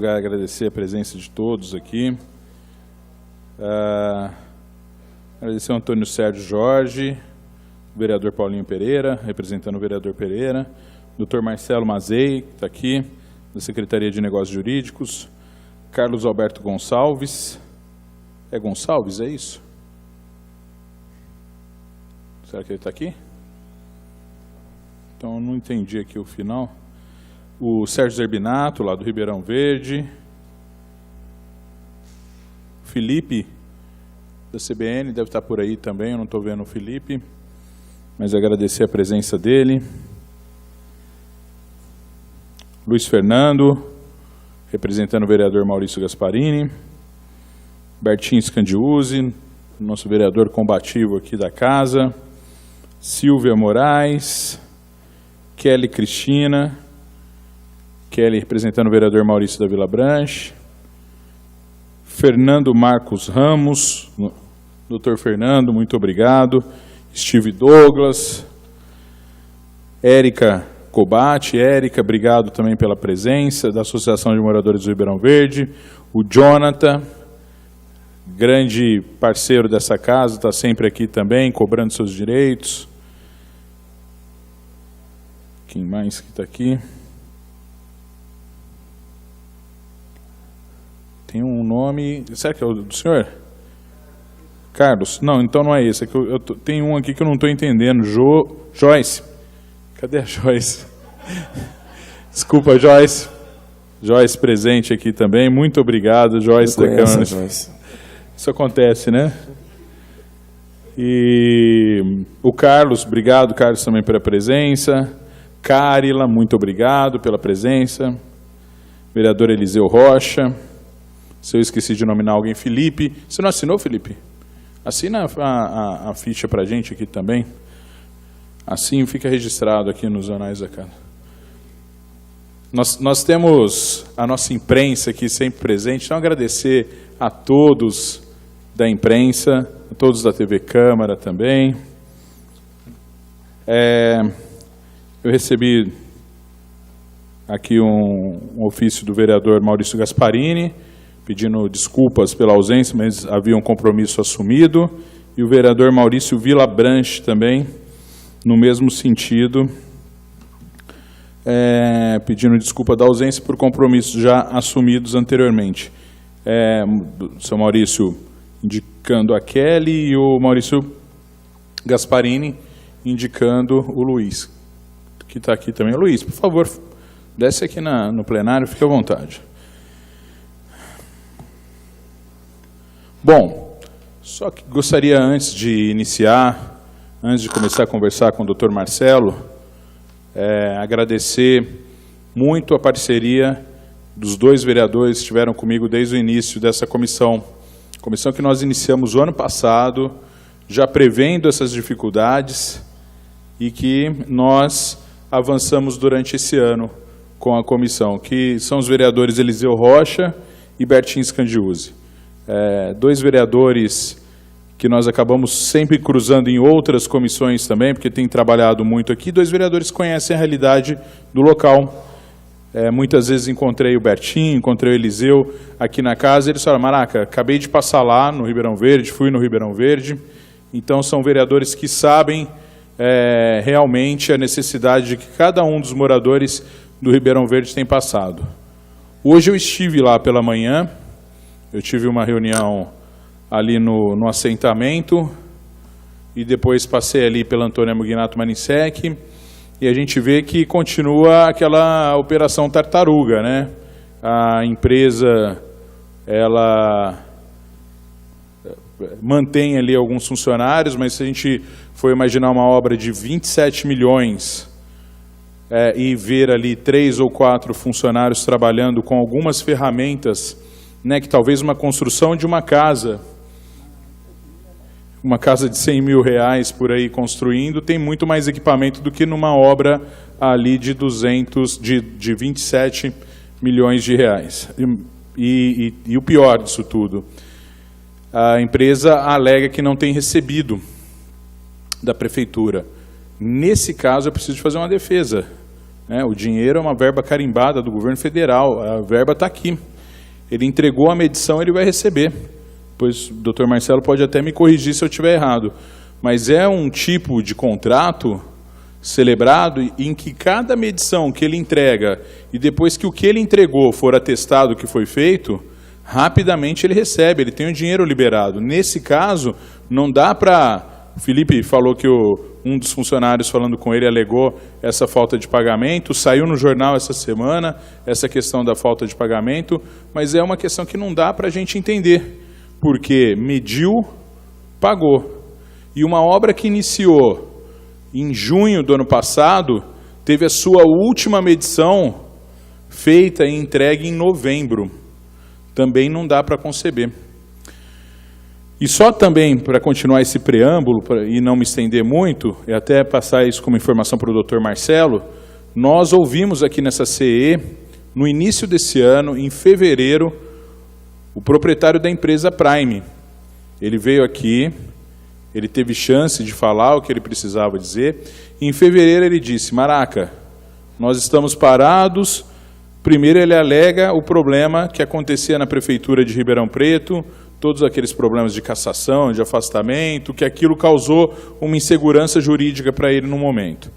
Agradecer a presença de todos aqui. Agradecer ao Antônio Sérgio Jorge, o vereador Paulinho Pereira, representando o vereador Pereira, Dr. Marcelo Mazei, que está aqui, da Secretaria de Negócios Jurídicos, Carlos Alberto Gonçalves. É Gonçalves, é isso? Será que ele está aqui? Então, eu não entendi aqui o final. O Sérgio Zerbinato, lá do Ribeirão Verde. Felipe, da CBN, deve estar por aí também, eu não estou vendo o Felipe, mas agradecer a presença dele. Luiz Fernando, representando o vereador Maurício Gasparini. Bertinho Scandiuzzi, nosso vereador combativo aqui da casa. Silvia Moraes. Kelly Cristina. Kelly representando o vereador Maurício da Vila Branche. Fernando Marcos Ramos, doutor Fernando, muito obrigado. Steve Douglas. Érica Cobate. Érica, obrigado também pela presença, da Associação de Moradores do Ribeirão Verde. O Jonathan, grande parceiro dessa casa, está sempre aqui também, cobrando seus direitos. Quem mais que está aqui? Tem um nome... Será que é o do senhor? Carlos? Não, então não é esse. É que tem um aqui que eu não estou entendendo. Joyce. Cadê a Joyce? Desculpa, Joyce. Joyce presente aqui também. Muito obrigado, Joyce. Da Câmara. Joyce. Isso acontece, né? E o Carlos, obrigado, Carlos, também pela presença. Carila, muito obrigado pela presença. Vereador Eliseu Rocha. Se eu esqueci de nominar alguém, Felipe. Você não assinou, Felipe? Assina a ficha para a gente aqui também. Assim fica registrado aqui nos anais da casa. Nós temos a nossa imprensa aqui sempre presente. Então, agradecer a todos da imprensa, a todos da TV Câmara também. Eu recebi aqui um ofício do vereador Maurício Gasparini, pedindo desculpas pela ausência, mas havia um compromisso assumido. E o vereador Maurício Vila Branche também, no mesmo sentido, pedindo desculpa da ausência por compromissos já assumidos anteriormente. O seu Maurício indicando a Kelly e o Maurício Gasparini indicando o Luiz, que está aqui também. Luiz, por favor, desce aqui no plenário, fique à vontade. Bom, só que gostaria, antes de iniciar, antes de começar a conversar com o Dr. Marcelo, agradecer muito a parceria dos dois vereadores que estiveram comigo desde o início dessa comissão que nós iniciamos o ano passado, já prevendo essas dificuldades, e que nós avançamos durante esse ano com a comissão, que são os vereadores Eliseu Rocha e Bertinho Scandiuzzi. Dois vereadores que nós acabamos sempre cruzando em outras comissões também, porque tem trabalhado muito aqui. Dois vereadores que conhecem a realidade do local. Muitas vezes encontrei o Bertinho, encontrei o Eliseu aqui na casa, e eles falaram: Maraca, acabei de passar lá no Ribeirão Verde, fui no Ribeirão Verde. Então são vereadores que sabem realmente a necessidade de que cada um dos moradores do Ribeirão Verde tem passado. Hoje eu estive lá pela manhã, eu tive uma reunião ali no assentamento, e depois passei ali pela Antônia Mugnato Maninsek, e a gente vê que continua aquela operação tartaruga, né? A empresa, ela mantém ali alguns funcionários, mas se a gente for imaginar uma obra de 27 milhões e ver ali 3 ou 4 funcionários trabalhando com algumas ferramentas, né, que talvez uma construção de uma casa de 100 mil reais por aí construindo, tem muito mais equipamento do que numa obra ali de 27 milhões de reais. E o pior disso tudo, a empresa alega que não tem recebido da prefeitura. Nesse caso, eu preciso fazer uma defesa, né? O dinheiro é uma verba carimbada do governo federal, a verba está aqui. Ele entregou a medição, ele vai receber. Pois o doutor Marcelo pode até me corrigir se eu estiver errado. Mas é um tipo de contrato celebrado em que cada medição que ele entrega e depois que o que ele entregou for atestado o que foi feito, rapidamente ele recebe, ele tem o dinheiro liberado. Nesse caso, não dá para... O Felipe falou que um dos funcionários falando com ele alegou essa falta de pagamento, saiu no jornal essa semana essa questão da falta de pagamento, mas é uma questão que não dá para a gente entender, porque mediu, pagou. E uma obra que iniciou em junho do ano passado, teve a sua última medição feita e entregue em novembro. Também não dá para conceber. E só também, para continuar esse preâmbulo, e não me estender muito, e até passar isso como informação para o doutor Marcelo, nós ouvimos aqui nessa CE, no início desse ano, em fevereiro, o proprietário da empresa Prime. Ele veio aqui, ele teve chance de falar o que ele precisava dizer, e em fevereiro ele disse: Maraca, nós estamos parados. Primeiro ele alega o problema que acontecia na prefeitura de Ribeirão Preto, todos aqueles problemas de cassação, de afastamento, que aquilo causou uma insegurança jurídica para ele no momento.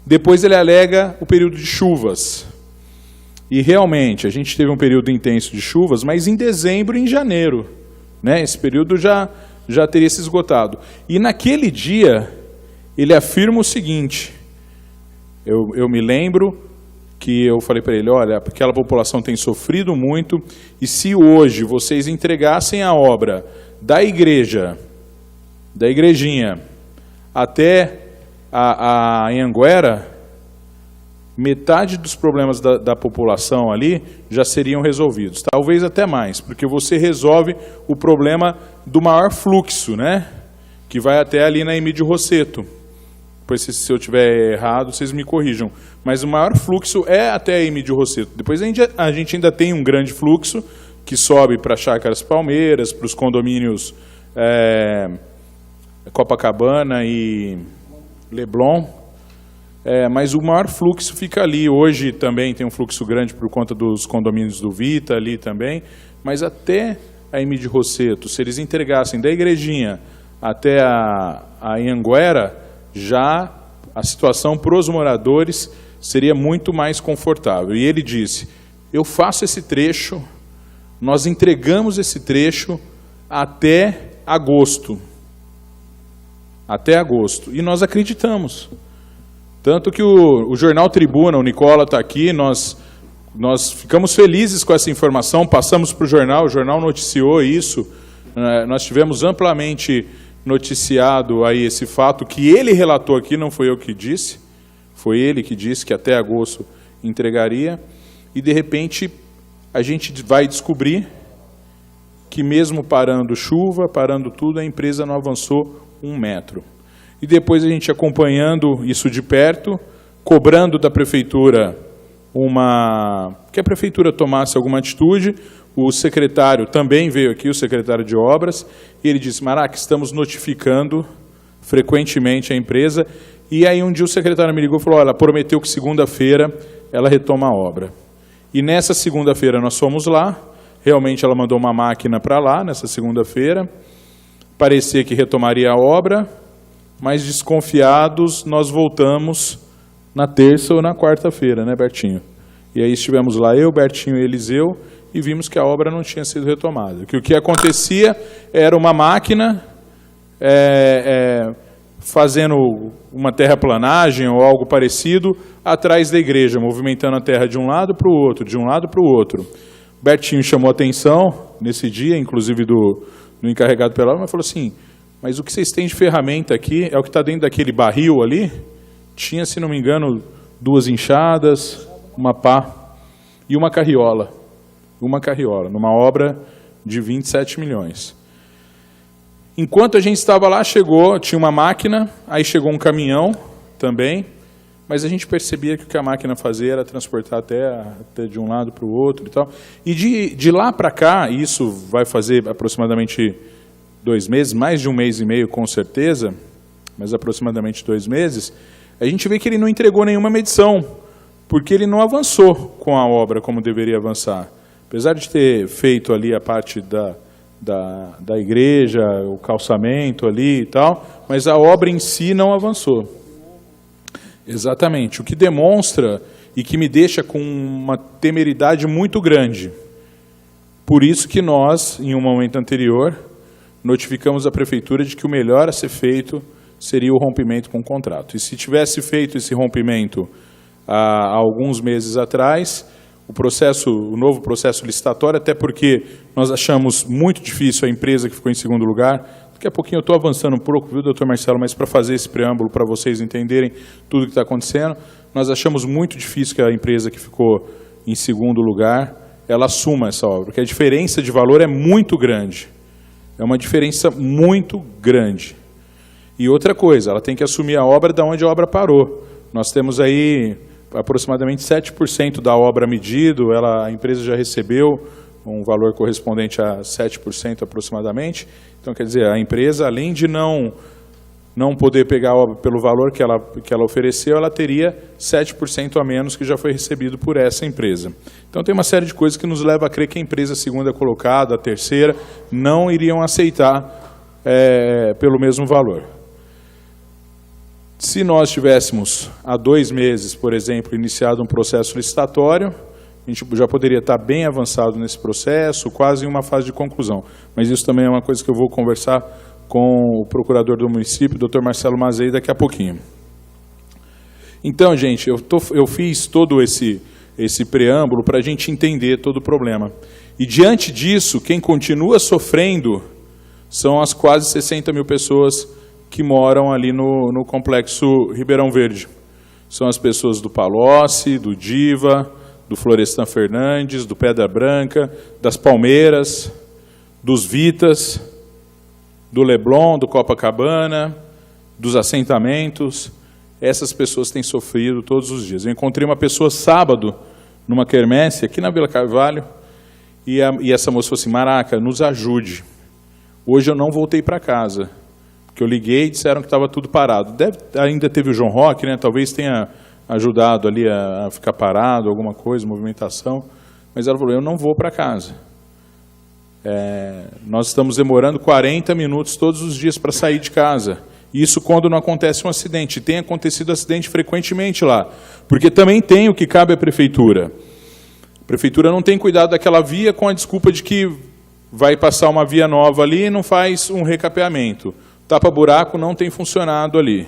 Depois ele alega o período de chuvas. E realmente, a gente teve um período intenso de chuvas, mas em dezembro e em janeiro, né? Esse período já teria se esgotado. E naquele dia, ele afirma o seguinte, eu me lembro que eu falei para ele: olha, aquela população tem sofrido muito, e se hoje vocês entregassem a obra da igreja, da igrejinha, até a Anhanguera, metade dos problemas da população ali já seriam resolvidos. Talvez até mais, porque você resolve o problema do maior fluxo, né? Que vai até ali na Emídio Rosseto. Depois, se eu estiver errado, vocês me corrijam. Mas o maior fluxo é até a Emídio Rosseto. Depois a gente ainda tem um grande fluxo que sobe para Chácaras Palmeiras, para os condomínios Copacabana e Leblon. Mas o maior fluxo fica ali. Hoje também tem um fluxo grande por conta dos condomínios do Vita ali também. Mas até a Emídio Rosseto, se eles entregassem da igrejinha até a Anhanguera, já a situação para os moradores seria muito mais confortável. E ele disse: eu faço esse trecho, nós entregamos esse trecho até agosto. Até agosto. E nós acreditamos. Tanto que o jornal Tribuna, o Nicola está aqui, nós ficamos felizes com essa informação, passamos para o jornal noticiou isso, nós tivemos amplamente noticiado aí esse fato, que ele relatou aqui, não foi eu que disse, foi ele que disse que até agosto entregaria, e de repente a gente vai descobrir que mesmo parando chuva, parando tudo, a empresa não avançou 1 metro. E depois a gente acompanhando isso de perto, cobrando da prefeitura que a prefeitura tomasse alguma atitude. O secretário também veio aqui, o secretário de obras, e ele disse: Maraca, estamos notificando frequentemente a empresa. E aí um dia o secretário me ligou e falou: olha, ela prometeu que segunda-feira ela retoma a obra. E nessa segunda-feira nós fomos lá, realmente ela mandou uma máquina para lá, nessa segunda-feira, parecia que retomaria a obra, mas desconfiados nós voltamos na terça ou na quarta-feira, né, Bertinho? E aí estivemos lá, eu, Bertinho e Eliseu, e vimos que a obra não tinha sido retomada. Que o que acontecia era uma máquina fazendo uma terraplanagem ou algo parecido atrás da igreja, movimentando a terra de um lado para o outro, de um lado para o outro. Bertinho chamou atenção nesse dia, inclusive do encarregado pela obra, mas falou assim: mas o que vocês têm de ferramenta aqui é o que está dentro daquele barril ali? Tinha, se não me engano, 2 enxadas, uma pá e uma carriola. Uma carriola, numa obra de 27 milhões. Enquanto a gente estava lá, tinha uma máquina, aí chegou um caminhão também, mas a gente percebia que o que a máquina fazia era transportar até de um lado para o outro e tal. E de lá para cá, isso vai fazer aproximadamente 2 meses, mais de 1 mês e meio com certeza, mas aproximadamente 2 meses, a gente vê que ele não entregou nenhuma medição, porque ele não avançou com a obra como deveria avançar. Apesar de ter feito ali a parte da igreja, o calçamento ali e tal, mas a obra em si não avançou. Exatamente, o que demonstra e que me deixa com uma temeridade muito grande. Por isso que nós, em um momento anterior, notificamos a prefeitura de que o melhor a ser feito seria o rompimento com o contrato. E se tivesse feito esse rompimento há alguns meses atrás, o novo processo licitatório, até porque nós achamos muito difícil a empresa que ficou em segundo lugar. Daqui a pouquinho eu estou avançando um pouco, viu, doutor Marcelo, mas para fazer esse preâmbulo, para vocês entenderem tudo o que está acontecendo, nós achamos muito difícil que a empresa que ficou em segundo lugar, ela assuma essa obra, porque a diferença de valor é muito grande. É uma diferença muito grande. E outra coisa, ela tem que assumir a obra da onde a obra parou. Nós temos aí aproximadamente 7% da obra medido, a empresa já recebeu um valor correspondente a 7% aproximadamente. Então, quer dizer, a empresa, além de não poder pegar a obra pelo valor que ela ofereceu, ela teria 7% a menos que já foi recebido por essa empresa. Então, tem uma série de coisas que nos leva a crer que a empresa segunda colocada, a terceira, não iriam aceitar pelo mesmo valor. Se nós tivéssemos, há 2 meses, por exemplo, iniciado um processo licitatório, a gente já poderia estar bem avançado nesse processo, quase em uma fase de conclusão. Mas isso também é uma coisa que eu vou conversar com o procurador do município, Dr. Marcelo Mazei, daqui a pouquinho. Então, gente, eu fiz todo esse preâmbulo para a gente entender todo o problema. E, diante disso, quem continua sofrendo são as quase 60 mil pessoas que moram ali no Complexo Ribeirão Verde. São as pessoas do Palocci, do Diva, do Florestan Fernandes, do Pedra Branca, das Palmeiras, dos Vitas, do Leblon, do Copacabana, dos assentamentos. Essas pessoas têm sofrido todos os dias. Eu encontrei uma pessoa sábado, numa quermesse, aqui na Vila Carvalho, e essa moça falou assim: Maraca, nos ajude. Hoje eu não voltei para casa, porque eu liguei e disseram que estava tudo parado. Ainda teve o João Roque, né? Talvez tenha ajudado ali a ficar parado, alguma coisa, movimentação. Mas ela falou: eu não vou para casa. Nós estamos demorando 40 minutos todos os dias para sair de casa. Isso quando não acontece um acidente. Tem acontecido acidente frequentemente lá. Porque também tem o que cabe à prefeitura. A prefeitura não tem cuidado daquela via com a desculpa de que vai passar uma via nova ali e não faz um recapeamento. Tapa-buraco não tem funcionado ali.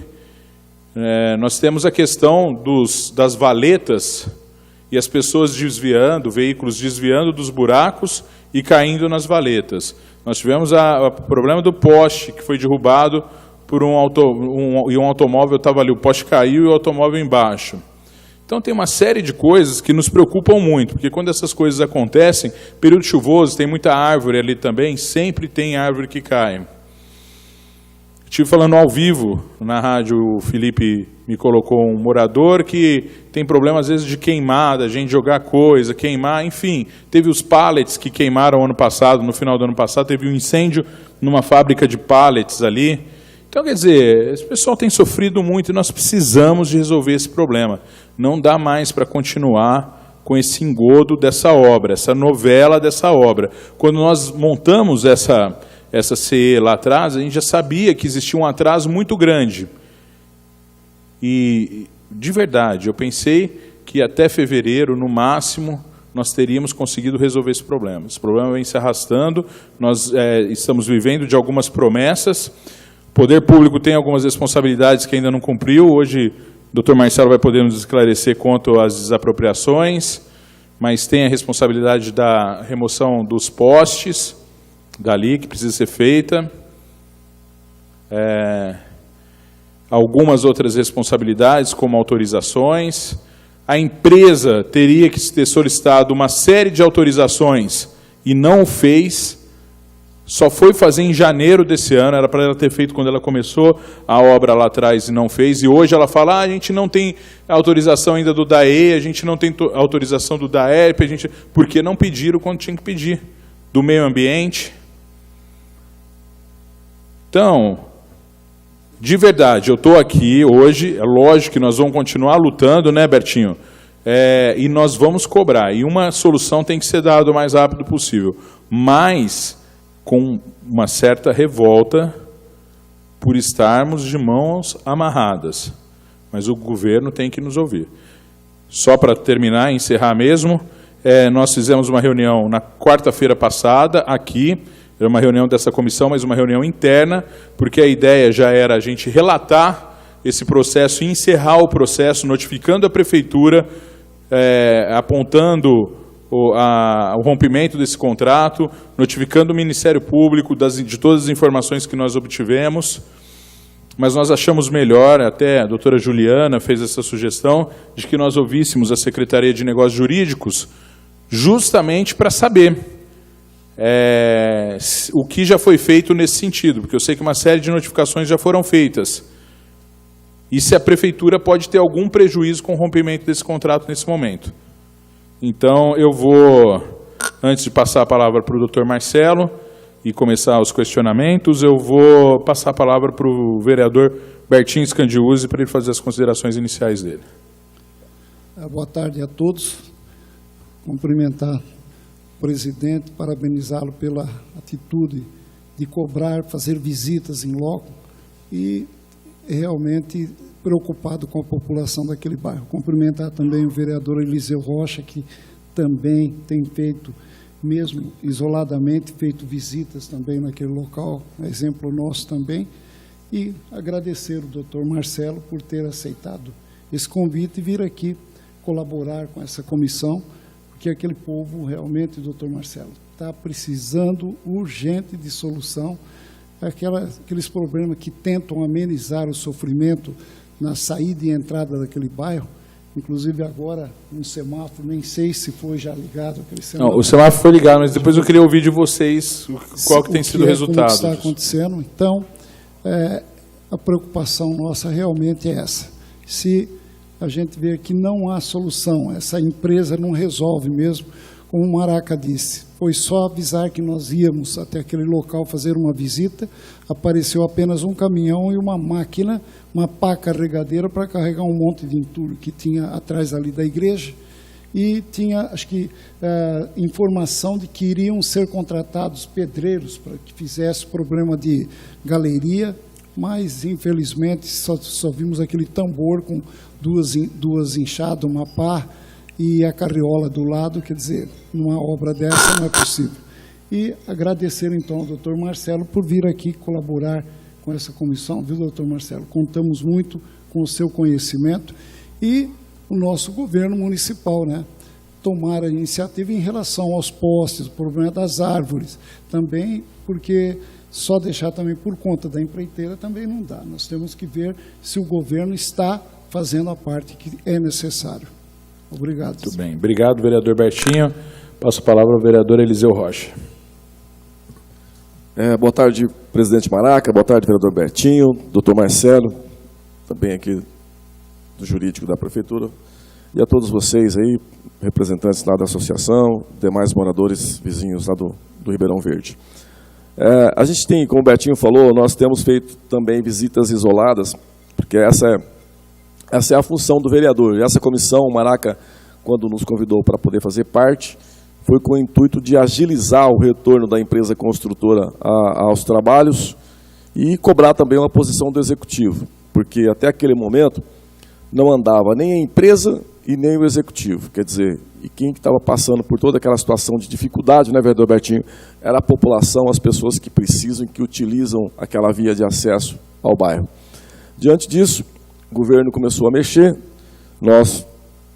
Nós temos a questão das valetas e as pessoas desviando, veículos desviando dos buracos e caindo nas valetas. Nós tivemos o problema do poste, que foi derrubado por um automóvel estava ali, o poste caiu e o automóvel embaixo. Então tem uma série de coisas que nos preocupam muito, porque quando essas coisas acontecem, período chuvoso, tem muita árvore ali também, sempre tem árvore que cai. Estive falando ao vivo na rádio, o Felipe me colocou um morador que tem problema às vezes de queimar, da gente jogar coisa, queimar, enfim. Teve os pallets que queimaram ano passado, no final do ano passado, teve um incêndio numa fábrica de pallets ali. Então, quer dizer, esse pessoal tem sofrido muito e nós precisamos de resolver esse problema. Não dá mais para continuar com esse engodo dessa obra, essa novela dessa obra. Quando nós montamos essa CE lá atrás, a gente já sabia que existia um atraso muito grande. E, de verdade, eu pensei que até fevereiro, no máximo, nós teríamos conseguido resolver esse problema. Esse problema vem se arrastando, nós estamos vivendo de algumas promessas. O poder público tem algumas responsabilidades que ainda não cumpriu. Hoje, o Dr. Marcelo vai poder nos esclarecer quanto às desapropriações, mas tem a responsabilidade da remoção dos postes, dali, que precisa ser feita. Algumas outras responsabilidades, como autorizações. A empresa teria que ter solicitado uma série de autorizações e não o fez. Só foi fazer em janeiro desse ano, era para ela ter feito quando ela começou a obra lá atrás e não fez. E hoje ela fala: a gente não tem autorização ainda do DAE, a gente não tem autorização do DAERP, porque não pediram quando tinha que pedir, do meio ambiente. Então, de verdade, eu estou aqui hoje, é lógico que nós vamos continuar lutando, né, Bertinho? e nós vamos cobrar. E uma solução tem que ser dada o mais rápido possível, mas com uma certa revolta por estarmos de mãos amarradas. Mas o governo tem que nos ouvir. Só para terminar e encerrar mesmo, nós fizemos uma reunião na quarta-feira passada, aqui, era uma reunião dessa comissão, mas uma reunião interna, porque a ideia já era a gente relatar esse processo e encerrar o processo, notificando a prefeitura, apontando o rompimento desse contrato, notificando o Ministério Público de todas as informações que nós obtivemos, mas nós achamos melhor, até a doutora Juliana fez essa sugestão, de que nós ouvíssemos a Secretaria de Negócios Jurídicos, justamente para saber o que já foi feito nesse sentido, porque eu sei que uma série de notificações já foram feitas, e se a prefeitura pode ter algum prejuízo com o rompimento desse contrato nesse momento. Então, eu vou, antes de passar a palavra para o doutor Marcelo e começar os questionamentos, eu vou passar a palavra para o vereador Bertinho Scandiuzzi para ele fazer as considerações iniciais dele. Boa tarde a todos. Cumprimentar o presidente, parabenizá-lo pela atitude de cobrar, fazer visitas em loco e realmente preocupado com a população daquele bairro. Cumprimentar também o vereador Eliseu Rocha, que também tem feito, mesmo isoladamente, feito visitas também naquele local, exemplo nosso também, e agradecer o doutor Marcelo por ter aceitado esse convite e vir aqui colaborar com essa comissão, porque aquele povo realmente, doutor Marcelo, está precisando urgente de solução, aqueles problemas que tentam amenizar o sofrimento na saída e entrada daquele bairro, inclusive agora um semáforo, nem sei se foi já ligado aquele semáforo. Não, o semáforo foi ligado, mas depois eu queria ouvir de vocês qual que tem sido o resultado. Como está acontecendo. Então, a preocupação nossa realmente é essa. Se a gente vê que não há solução, essa empresa não resolve mesmo, como o Maraca disse, foi só avisar que nós íamos até aquele local fazer uma visita, apareceu apenas um caminhão e uma máquina, uma pá carregadeira para carregar um monte de entulho que tinha atrás ali da igreja, e tinha, acho que, informação de que iriam ser contratados pedreiros para que fizesse problema de galeria, mas, infelizmente, só vimos aquele tambor com duas enxadas, uma pá, e a carriola do lado, quer dizer, numa obra dessa não é possível. E agradecer, então, ao doutor Marcelo por vir aqui colaborar com essa comissão, viu, doutor Marcelo? Contamos muito com o seu conhecimento e o nosso governo municipal, né? Tomar a iniciativa em relação aos postes, o problema das árvores, também, porque só deixar também por conta da empreiteira também não dá. Nós temos que ver se o governo está fazendo a parte que é necessário. Obrigado. Muito bem. Obrigado, vereador Bertinho. Passo a palavra ao vereador Eliseu Rocha. Boa tarde, presidente Maraca. Boa tarde, vereador Bertinho, doutor Marcelo, também aqui do jurídico da prefeitura. E a todos vocês aí, representantes lá da associação, demais moradores vizinhos lá do Ribeirão Verde. A gente tem, como o Bertinho falou, nós temos feito também visitas isoladas, porque essa é a função do vereador. E essa comissão, o Maraca, quando nos convidou para poder fazer parte, foi com o intuito de agilizar o retorno da empresa construtora aos trabalhos e cobrar também uma posição do executivo, porque até aquele momento não andava nem a empresa e nem o executivo. Quer dizer, e quem estava passando por toda aquela situação de dificuldade, né, vereador Bertinho, era a população, as pessoas que precisam, que utilizam aquela via de acesso ao bairro. Diante disso, o governo começou a mexer,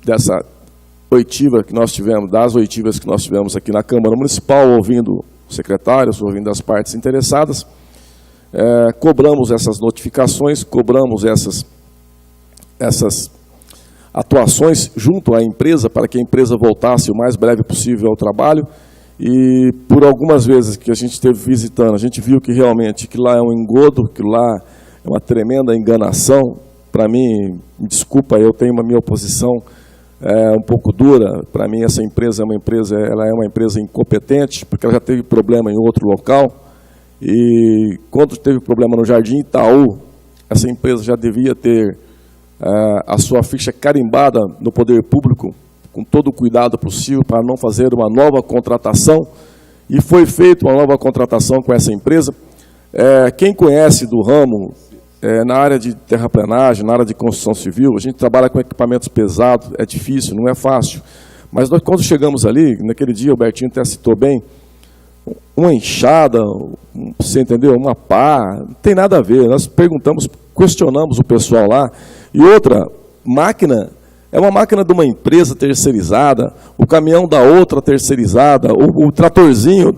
dessa oitiva que nós tivemos, das oitivas que nós tivemos aqui na Câmara Municipal, ouvindo secretários, ouvindo as partes interessadas, cobramos essas notificações, cobramos essas atuações junto à empresa, para que a empresa voltasse o mais breve possível ao trabalho, e por algumas vezes que a gente esteve visitando, a gente viu que realmente que lá é um engodo, que lá é uma tremenda enganação. Para mim, me desculpa, eu tenho uma minha oposição um pouco dura. Para mim, essa empresa ela é uma empresa incompetente, porque ela já teve problema em outro local, e quando teve problema no Jardim Itaú, essa empresa já devia ter a sua ficha carimbada no poder público, com todo o cuidado possível para não fazer uma nova contratação, e foi feita uma nova contratação com essa empresa. Quem conhece do ramo, na área de terraplenagem, na área de construção civil, a gente trabalha com equipamentos pesados, é difícil, não é fácil. Mas nós, quando chegamos ali, naquele dia, o Bertinho até citou bem, uma enxada, você entendeu? Uma pá, não tem nada a ver. Nós perguntamos, questionamos o pessoal lá. E outra, máquina, é uma máquina de uma empresa terceirizada, o caminhão da outra terceirizada, o tratorzinho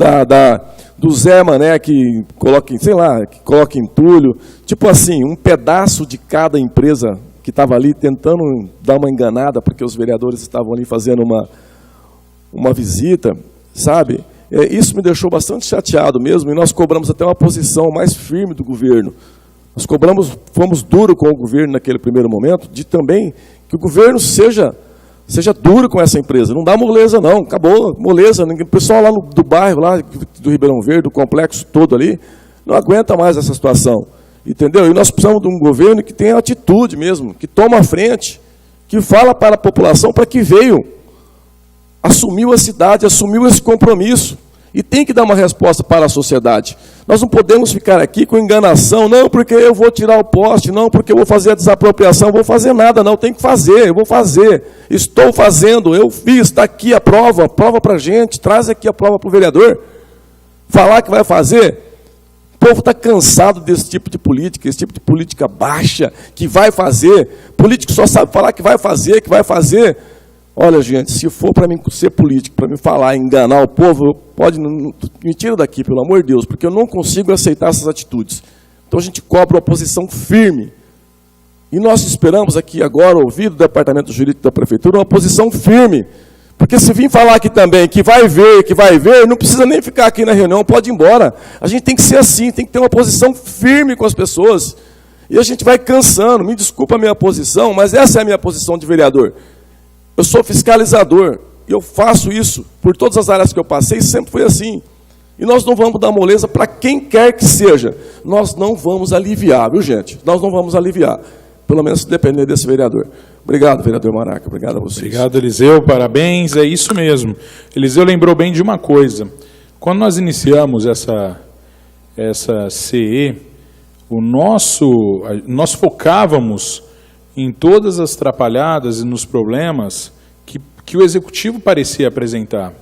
do Zé Mané que coloca, sei lá, que coloca entulho. Tipo assim, um pedaço de cada empresa que estava ali tentando dar uma enganada, porque os vereadores estavam ali fazendo uma visita, sabe? Isso me deixou bastante chateado mesmo, e nós cobramos até uma posição mais firme do governo. Nós fomos duros com o governo naquele primeiro momento, de também que o governo seja duro com essa empresa. Não dá moleza não, acabou, moleza. O pessoal lá do bairro, lá do Ribeirão Verde, do complexo todo ali, não aguenta mais essa situação. Entendeu? E nós precisamos de um governo que tenha atitude mesmo, que toma a frente, que fala para a população para que veio, assumiu a cidade, assumiu esse compromisso. E tem que dar uma resposta para a sociedade. Nós não podemos ficar aqui com enganação, não porque eu vou tirar o poste, não porque eu vou fazer a desapropriação, vou fazer nada, não, tem que fazer, eu vou fazer. Estou fazendo, eu fiz, está aqui a prova para a gente, traz aqui a prova para o vereador. Falar que vai fazer, o povo está cansado desse tipo de política, esse tipo de política baixa, que vai fazer. Político só sabe falar que vai fazer, que vai fazer. Olha, gente, se for para mim ser político, para me falar, enganar o povo, pode me tira daqui, pelo amor de Deus, porque eu não consigo aceitar essas atitudes. Então a gente cobra uma posição firme. E nós esperamos aqui agora, ouvir do Departamento Jurídico da Prefeitura, uma posição firme. Porque se vir falar aqui também que vai ver, não precisa nem ficar aqui na reunião, pode ir embora. A gente tem que ser assim, tem que ter uma posição firme com as pessoas. E a gente vai cansando, me desculpa a minha posição, mas essa é a minha posição de vereador. Eu sou fiscalizador, e eu faço isso por todas as áreas que eu passei, sempre foi assim. E nós não vamos dar moleza para quem quer que seja. Nós não vamos aliviar, viu, gente? Nós não vamos aliviar. Pelo menos se depender desse vereador. Obrigado, vereador Maraca. Obrigado a vocês. Obrigado, Eliseu. Parabéns. É isso mesmo. Eliseu lembrou bem de uma coisa. Quando nós iniciamos essa CE, nós focávamos em todas as atrapalhadas e nos problemas que o Executivo parecia apresentar.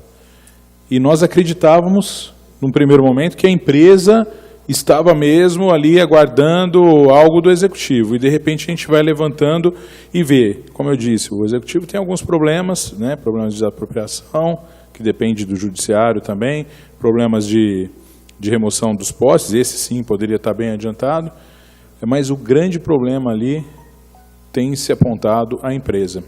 E nós acreditávamos, num primeiro momento, que a empresa estava mesmo ali aguardando algo do Executivo. E, de repente, a gente vai levantando e vê, como eu disse, o Executivo tem alguns problemas, né, problemas de desapropriação, que depende do Judiciário também, problemas de remoção dos postes, esse sim poderia estar bem adiantado, mas o grande problema ali tem se apontado a empresa,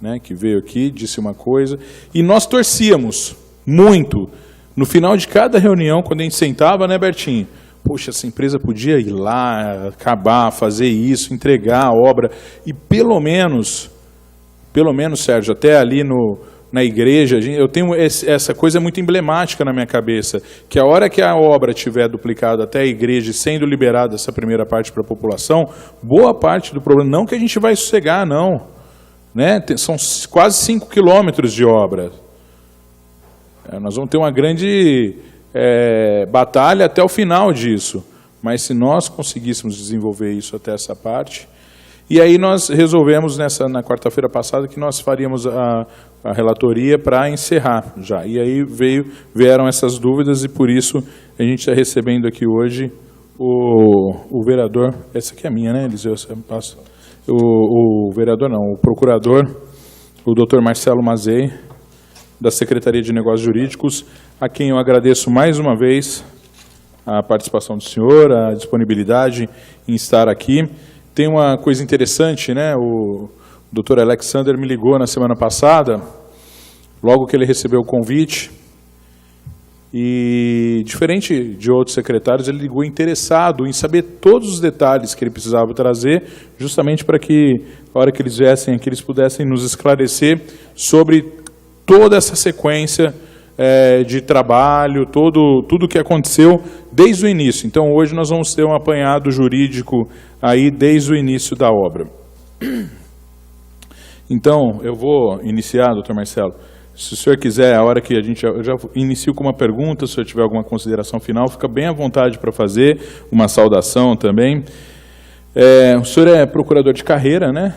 né, que veio aqui, disse uma coisa, e nós torcíamos muito, no final de cada reunião, quando a gente sentava, né, Bertinho? Poxa, essa empresa podia ir lá, acabar, fazer isso, entregar a obra, e pelo menos, Sérgio, até ali na igreja, eu tenho essa coisa muito emblemática na minha cabeça, que a hora que a obra estiver duplicada até a igreja, sendo liberada essa primeira parte para a população, boa parte do problema, não que a gente vai sossegar, não, né? São quase 5 quilômetros de obra. Nós vamos ter uma grande batalha até o final disso, mas se nós conseguíssemos desenvolver isso até essa parte. E aí nós resolvemos na quarta-feira passada que nós faríamos a relatoria para encerrar já. E aí vieram essas dúvidas e por isso a gente está recebendo aqui hoje o vereador, essa aqui é minha, né, Eliseu? O vereador não, o procurador, o doutor Marcelo Mazei, da Secretaria de Negócios Jurídicos, a quem eu agradeço mais uma vez a participação do senhor, a disponibilidade em estar aqui. Tem uma coisa interessante, né? O doutor Alexander me ligou na semana passada, logo que ele recebeu o convite, e, diferente de outros secretários, ele ligou interessado em saber todos os detalhes que ele precisava trazer, justamente para que, a hora que eles viessem aqui, eles pudessem nos esclarecer sobre toda essa sequência de trabalho, tudo o que aconteceu desde o início. Então, hoje nós vamos ter um apanhado jurídico aí desde o início da obra. Então, eu vou iniciar, doutor Marcelo. Se o senhor quiser, a hora que eu já inicio com uma pergunta, se o senhor tiver alguma consideração final, fica bem à vontade para fazer, uma saudação também. O senhor é procurador de carreira, né?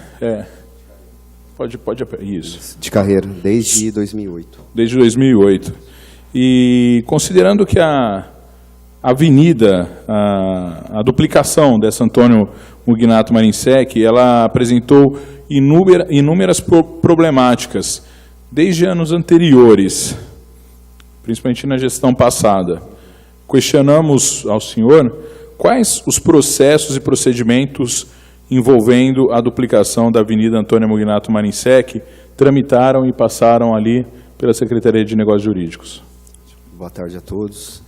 Pode, isso. De carreira, desde 2008. Desde 2008. E considerando que a avenida, a duplicação dessa Antônio Mugnato Marinsek, ela apresentou inúmeras problemáticas, desde anos anteriores, principalmente na gestão passada. Questionamos ao senhor quais os processos e procedimentos envolvendo a duplicação da Avenida Antônio Mugnato Marinsek tramitaram e passaram ali pela Secretaria de Negócios Jurídicos. Boa tarde a todos.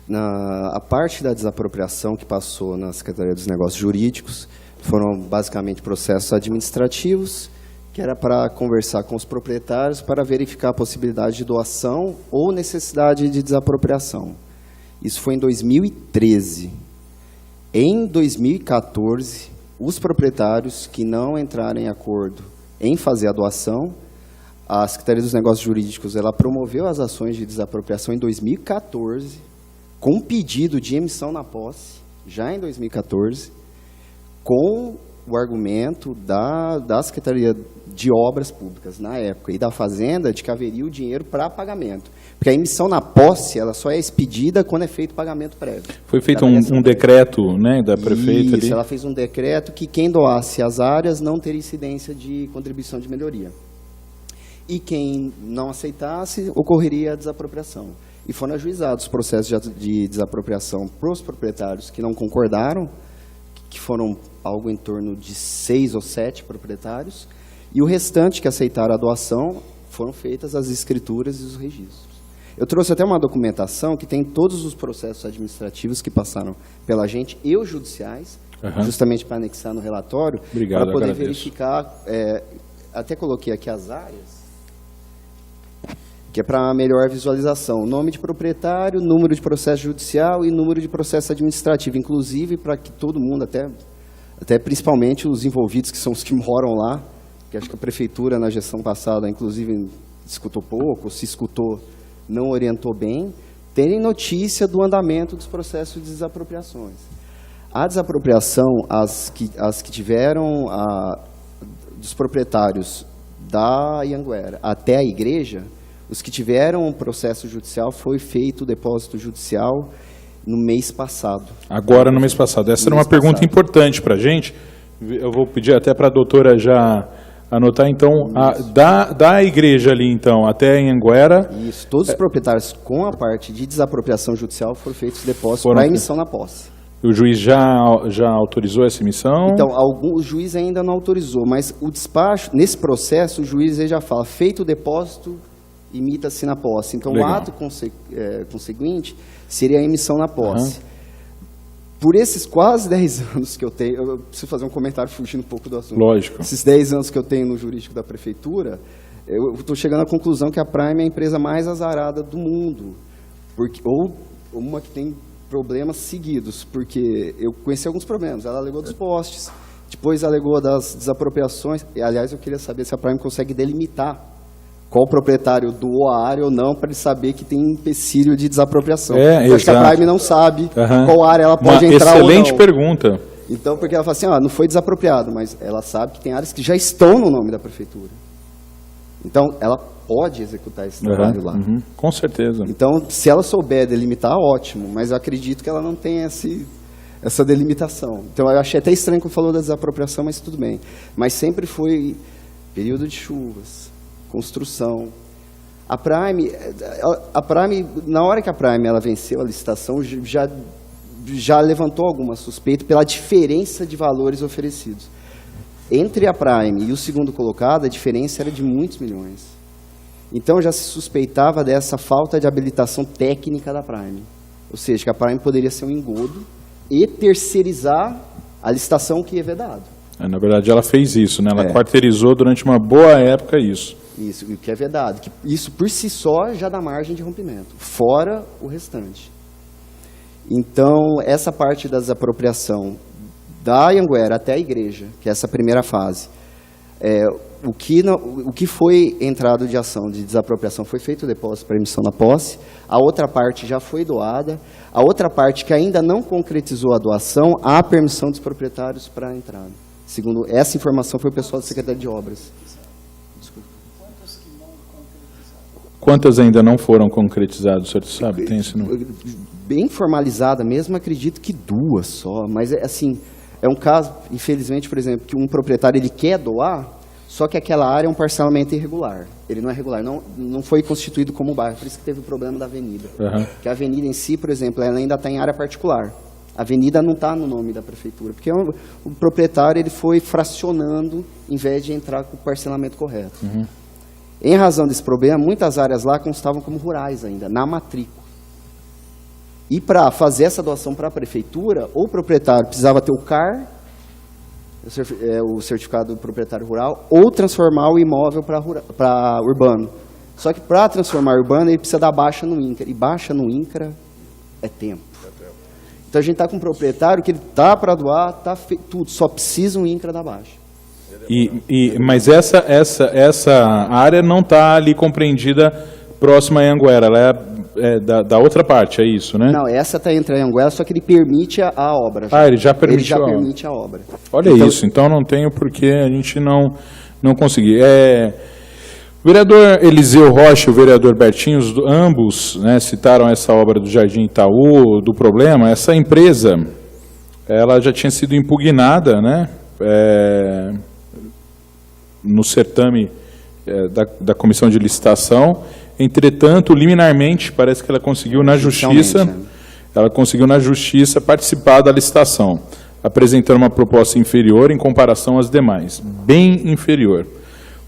A parte da desapropriação que passou na Secretaria dos Negócios Jurídicos foram basicamente processos administrativos, que era para conversar com os proprietários para verificar a possibilidade de doação ou necessidade de desapropriação. Isso foi em 2013. Em 2014, os proprietários que não entraram em acordo em fazer a doação, a Secretaria dos Negócios Jurídicos ela promoveu as ações de desapropriação em 2014, com pedido de emissão na posse, já em 2014, com o argumento da Secretaria de Obras Públicas, na época, e da Fazenda, de que haveria o dinheiro para pagamento. Porque a emissão na posse, ela só é expedida quando é feito pagamento prévio. Foi feito um decreto, né, da prefeita? Isso, ela fez um decreto que quem doasse as áreas não teria incidência de contribuição de melhoria. E quem não aceitasse, ocorreria a desapropriação. E foram ajuizados os processos de desapropriação para os proprietários que não concordaram, que foram algo em torno de 6 ou 7 proprietários, e o restante que aceitaram a doação foram feitas as escrituras e os registros. Eu trouxe até uma documentação que tem todos os processos administrativos que passaram pela gente e os judiciais, justamente para anexar no relatório, para poder verificar, até coloquei aqui as áreas, que é para melhor visualização, nome de proprietário, número de processo judicial e número de processo administrativo, inclusive para que todo mundo, até principalmente os envolvidos, que são os que moram lá, que acho que a prefeitura na gestão passada, inclusive, escutou pouco, se escutou, não orientou bem, terem notícia do andamento dos processos de desapropriações. A desapropriação, as que tiveram dos proprietários da Ianguera até a igreja, os que tiveram um processo judicial, foi feito o depósito judicial no mês passado. Agora, no mês passado. Essa era uma pergunta importante para a gente. Eu vou pedir até para a doutora já anotar, então, da igreja ali, então, até em Anguera. Isso, todos os proprietários com a parte de desapropriação judicial foram feitos depósitos para emissão na posse. O juiz já autorizou essa emissão? Então, o juiz ainda não autorizou, mas o despacho, nesse processo, o juiz já fala, feito o depósito, imita-se na posse. Então, legal. O ato conseguinte seria a emissão na posse. Por esses quase 10 anos que eu tenho, eu preciso fazer um comentário fugindo um pouco do assunto. Lógico. Esses 10 anos que eu tenho no jurídico da prefeitura, eu estou chegando à conclusão que a Prime é a empresa mais azarada do mundo. Ou uma que tem problemas seguidos, porque eu conheci alguns problemas. Ela alegou dos postes, depois alegou das desapropriações. E, aliás, eu queria saber se a Prime consegue delimitar qual proprietário doou a área ou não, para ele saber que tem empecilho de desapropriação. Acho que a Prime não sabe qual área ela pode entrar ou não. Excelente pergunta. Então, porque ela fala assim, não foi desapropriado, mas ela sabe que tem áreas que já estão no nome da prefeitura. Então, ela pode executar esse trabalho lá. Com certeza. Então, se ela souber delimitar, ótimo, mas eu acredito que ela não tem essa delimitação. Então, eu achei até estranho que eu falou da desapropriação, mas tudo bem. Mas sempre foi período de chuvas, construção. A Prime, na hora que a Prime ela venceu a licitação, já levantou alguma suspeita pela diferença de valores oferecidos. Entre a Prime e o segundo colocado, a diferença era de muitos milhões. Então já se suspeitava dessa falta de habilitação técnica da Prime. Ou seja, que a Prime poderia ser um engodo e terceirizar a licitação que é vedado. Na verdade, ela fez isso, né? Ela quarteirizou durante uma boa época isso. Isso, o que é vedado. Isso por si só já dá margem de rompimento, fora o restante. Então, essa parte da desapropriação da Ianguera até a igreja, que é essa primeira fase, O que foi entrado de ação de desapropriação foi feito o depósito para emissão na posse, a outra parte já foi doada, a outra parte que ainda não concretizou a doação, há permissão dos proprietários para a entrada. Segundo essa informação foi o pessoal da Secretaria de Obras. Desculpa. Quantas ainda não foram concretizadas, o senhor sabe? Tem esse número? Bem formalizada mesmo, acredito que 2 só, mas assim, é um caso, infelizmente, por exemplo, que um proprietário ele quer doar, só que aquela área é um parcelamento irregular. Ele não é regular, não foi constituído como bairro, por isso que teve o problema da avenida. Que a avenida em si, por exemplo, ela ainda está em área particular. A avenida não está no nome da prefeitura, porque o proprietário ele foi fracionando em vez de entrar com o parcelamento correto. Em razão desse problema, muitas áreas lá constavam como rurais ainda, na matrícula. E para fazer essa doação para a prefeitura, ou o proprietário precisava ter o CAR, o certificado do proprietário rural, ou transformar o imóvel para urbano. Só que para transformar urbano, ele precisa dar baixa no INCRA. E baixa no INCRA é tempo. Então a gente está com um proprietário que ele está para doar, está feito tudo, só precisa um INCRA da baixa. Mas essa área não está ali compreendida próxima a Anhanguera, ela é da outra parte, é isso, né? Não, essa está entre a Anhanguera, só que ele permite a obra. Ele já permite a obra. Olha então, isso, então não tem por que a gente não conseguir. O vereador Eliseu Rocha e o vereador Bertinho, ambos, né, citaram essa obra do Jardim Itaú, do problema. Essa empresa, ela já tinha sido impugnada, né, no certame da comissão de licitação. Entretanto, liminarmente, parece que ela conseguiu na justiça, participar da licitação, apresentando uma proposta inferior em comparação às demais, bem inferior.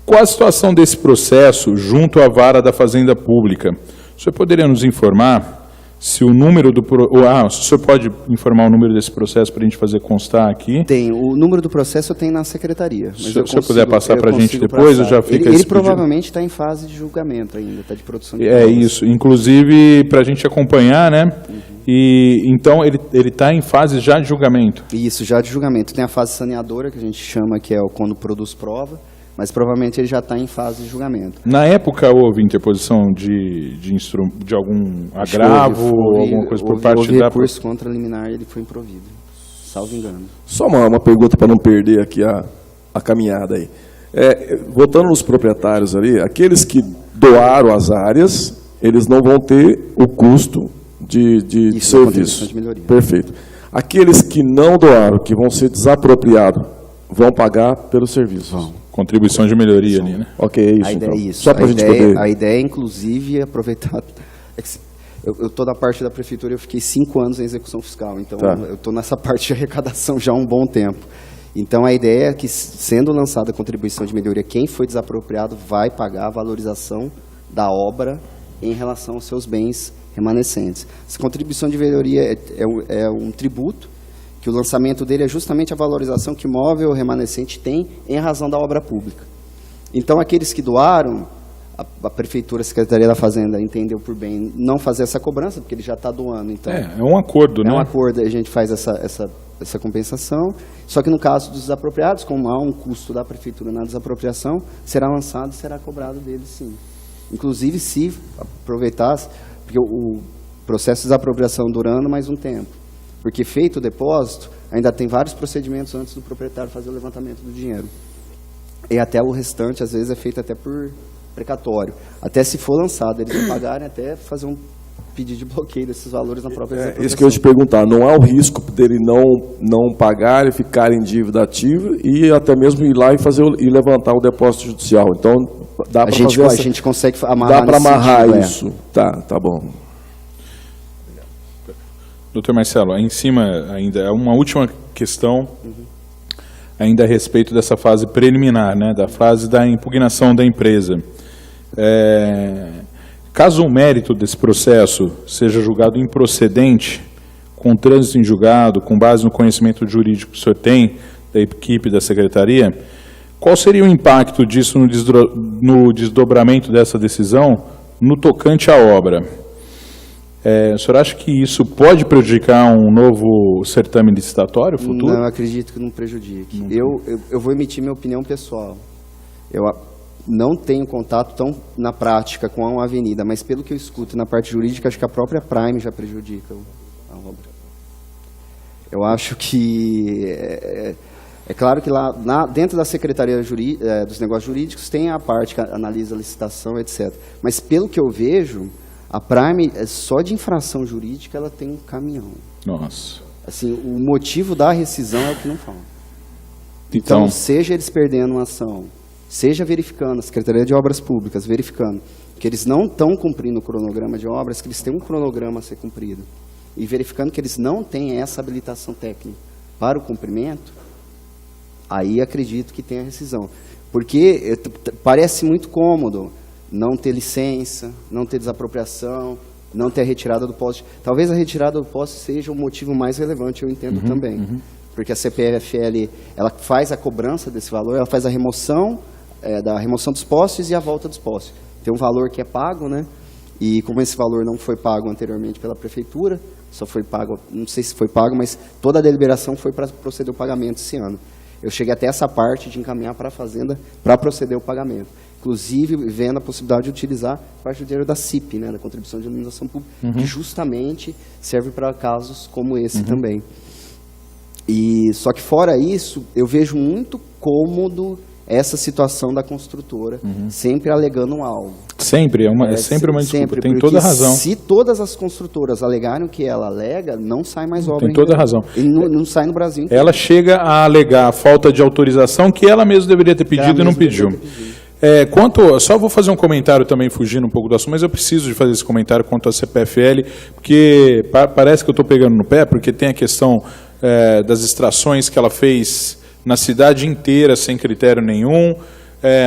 Qual a situação desse processo junto à vara da Fazenda Pública? O senhor poderia nos informar se o número do... o senhor pode informar o número desse processo para a gente fazer constar aqui? Tem. O número do processo eu tenho na secretaria. Mas se o senhor puder passar para a gente depois, eu já fica ele provavelmente está em fase de julgamento ainda, está de produção de isso. Inclusive, para a gente acompanhar, né? E então ele está em fase já de julgamento? Isso, já de julgamento. Tem a fase saneadora, que a gente chama, que é quando produz prova, mas provavelmente ele já está em fase de julgamento. Na época houve interposição de algum agravo ou alguma coisa por parte da... Houve recurso contra a liminar e ele foi improvido, salvo engano. Só uma pergunta para não perder aqui a caminhada aí. Voltando nos proprietários ali, aqueles que doaram as áreas, eles não vão ter o custo de serviço. De melhoria. Perfeito. Aqueles que não doaram, que vão ser desapropriados, vão pagar pelo serviço. Vão. Contribuição de melhoria ali, né? Ok, é isso. A ideia então. é isso. Só para a gente poder... A ideia, inclusive, é aproveitar... Eu estou da parte da prefeitura, eu fiquei 5 anos em execução fiscal, então eu estou nessa parte de arrecadação já há um bom tempo. Então a ideia é que, sendo lançada a contribuição de melhoria, quem foi desapropriado vai pagar a valorização da obra em relação aos seus bens remanescentes. Essa contribuição de melhoria é um tributo, que o lançamento dele é justamente a valorização que o imóvel remanescente tem em razão da obra pública. Então, aqueles que doaram, a Prefeitura, a Secretaria da Fazenda entendeu por bem não fazer essa cobrança, porque ele já está doando. Então, é um acordo, né? É um acordo, a gente faz essa compensação, só que no caso dos desapropriados, como há um custo da Prefeitura na desapropriação, será lançado e será cobrado deles, sim. Inclusive, se aproveitasse, porque o processo de desapropriação durando mais um tempo. Porque feito o depósito, ainda tem vários procedimentos antes do proprietário fazer o levantamento do dinheiro. E até o restante, às vezes, é feito até por precatório. Até se for lançado, eles vão pagarem até fazer um pedido de bloqueio desses valores na própria desapropriação. Isso que eu ia te perguntar, não há o risco dele não pagar e ficar em dívida ativa e até mesmo ir lá e levantar o depósito judicial. Então, dá para fazer a gente consegue amarrar. Dá para amarrar isso. Tá bom. Doutor Marcelo, aí em cima ainda é uma última questão, ainda a respeito dessa fase preliminar, né, da fase da impugnação da empresa. Caso o mérito desse processo seja julgado improcedente, com trânsito em julgado, com base no conhecimento jurídico que o senhor tem, da equipe da Secretaria, qual seria o impacto disso no desdobramento dessa decisão no tocante à obra? O senhor acha que isso pode prejudicar um novo certame licitatório futuro? Não, eu acredito que não prejudique. Eu vou emitir minha opinião pessoal. Eu não tenho contato tão na prática com a avenida, mas pelo que eu escuto na parte jurídica, acho que a própria Prime já prejudica a obra. Eu acho que... É claro que lá dentro da Secretaria dos Negócios Jurídicos tem a parte que analisa a licitação, etc. Mas pelo que eu vejo, a Prime, só de infração jurídica, ela tem um caminhão. Nossa. Assim, o motivo da rescisão é o que não fala. Então, Seja eles perdendo uma ação, seja verificando, a Secretaria de Obras Públicas verificando que eles não estão cumprindo o cronograma de obras, que eles têm um cronograma a ser cumprido, e verificando que eles não têm essa habilitação técnica para o cumprimento, aí acredito que tem a rescisão. Porque parece muito cômodo não ter licença, não ter desapropriação, não ter a retirada do poste. Talvez a retirada do poste seja o motivo mais relevante, eu entendo também. Porque a CPFL, ela faz a cobrança desse valor, ela faz a remoção, da remoção dos postes e a volta dos postes. Tem um valor que é pago, né? E como esse valor não foi pago anteriormente pela prefeitura, só foi pago, não sei se foi pago, mas toda a deliberação foi para proceder o pagamento esse ano. Eu cheguei até essa parte de encaminhar para a Fazenda para proceder o pagamento. Inclusive, vendo a possibilidade de utilizar parte do dinheiro da CIP, né, da Contribuição de Iluminação Pública, que justamente serve para casos como esse também. E, só que fora isso, eu vejo muito cômodo essa situação da construtora, sempre alegando algo. sempre, é sempre uma desculpa, tem toda a razão. Se todas as construtoras alegaram que ela alega, não sai mais obra. Tem toda a razão. E não sai no Brasil inteiro. Ela chega a alegar a falta de autorização que ela mesma deveria ter pedido e não pediu. Só vou fazer um comentário também, fugindo um pouco do assunto, mas eu preciso de fazer esse comentário quanto à CPFL, porque parece que eu estou pegando no pé, porque tem a questão das extrações que ela fez na cidade inteira, sem critério nenhum,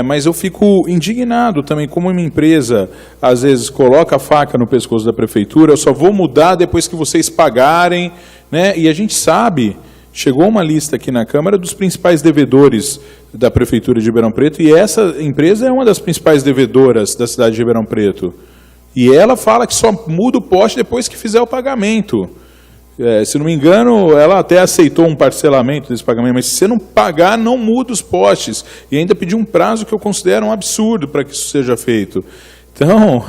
mas eu fico indignado também, como uma empresa, às vezes, coloca a faca no pescoço da prefeitura, eu só vou mudar depois que vocês pagarem, né? E a gente sabe, chegou uma lista aqui na Câmara dos principais devedores da Prefeitura de Ribeirão Preto, e essa empresa é uma das principais devedoras da cidade de Ribeirão Preto. E ela fala que só muda o poste depois que fizer o pagamento. Se não me engano, ela até aceitou um parcelamento desse pagamento, mas se você não pagar, não muda os postes. E ainda pediu um prazo que eu considero um absurdo para que isso seja feito. Então,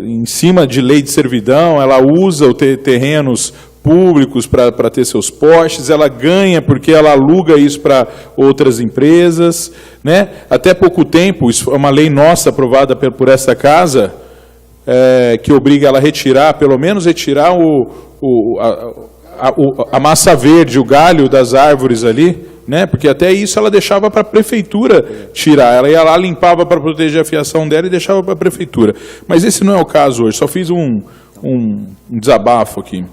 em cima de lei de servidão, ela usa terrenos públicos para ter seus postes, ela ganha porque ela aluga isso para outras empresas, né? Até pouco tempo, isso é uma lei nossa aprovada por essa casa, que obriga ela a retirar, pelo menos retirar a massa verde, o galho das árvores ali, né? Porque até isso ela deixava para a prefeitura tirar, ela ia lá, limpava para proteger a fiação dela e deixava para a prefeitura. Mas esse não é o caso hoje, só fiz um desabafo aqui.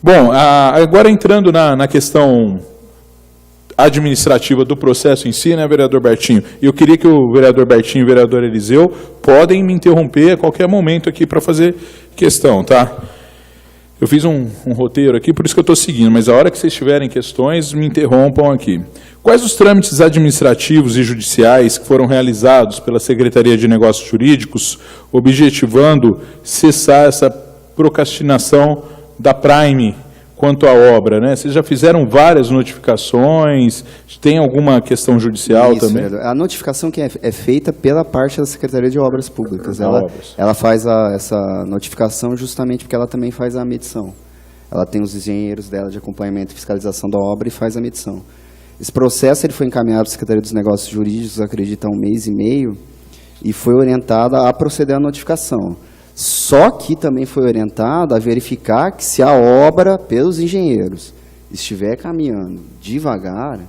Bom, agora entrando na questão administrativa do processo em si, né, vereador Bertinho? Eu queria que o vereador Bertinho e o vereador Eliseu podem me interromper a qualquer momento aqui para fazer questão, tá? Eu fiz um roteiro aqui, por isso que eu estou seguindo, mas a hora que vocês tiverem questões, me interrompam aqui. Quais os trâmites administrativos e judiciais que foram realizados pela Secretaria de Negócios Jurídicos, objetivando cessar essa procrastinação da Prime quanto à obra, né? Vocês já fizeram várias notificações, tem alguma questão judicial também? A notificação que é feita pela parte da Secretaria de Obras Públicas. Ela faz essa notificação justamente porque ela também faz a medição. Ela tem os engenheiros dela de acompanhamento e fiscalização da obra e faz a medição. Esse processo ele foi encaminhado para a Secretaria dos Negócios Jurídicos, acredito, há 1 mês e meio, e foi orientada a proceder à notificação. Só que também foi orientada a verificar que se a obra, pelos engenheiros, estiver caminhando devagar,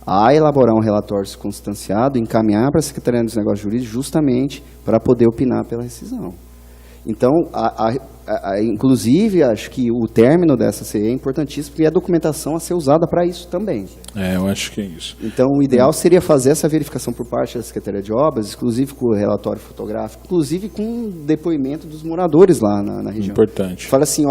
a elaborar um relatório circunstanciado e encaminhar para a Secretaria dos Negócios Jurídicos justamente para poder opinar pela rescisão. Então, inclusive, acho que o término dessa CE é importantíssimo, porque é a documentação a ser usada para isso também. Eu acho que é isso. Então, o ideal seria fazer essa verificação por parte da Secretaria de Obras, inclusive com o relatório fotográfico, inclusive com o depoimento dos moradores lá na região. Importante. Fala assim,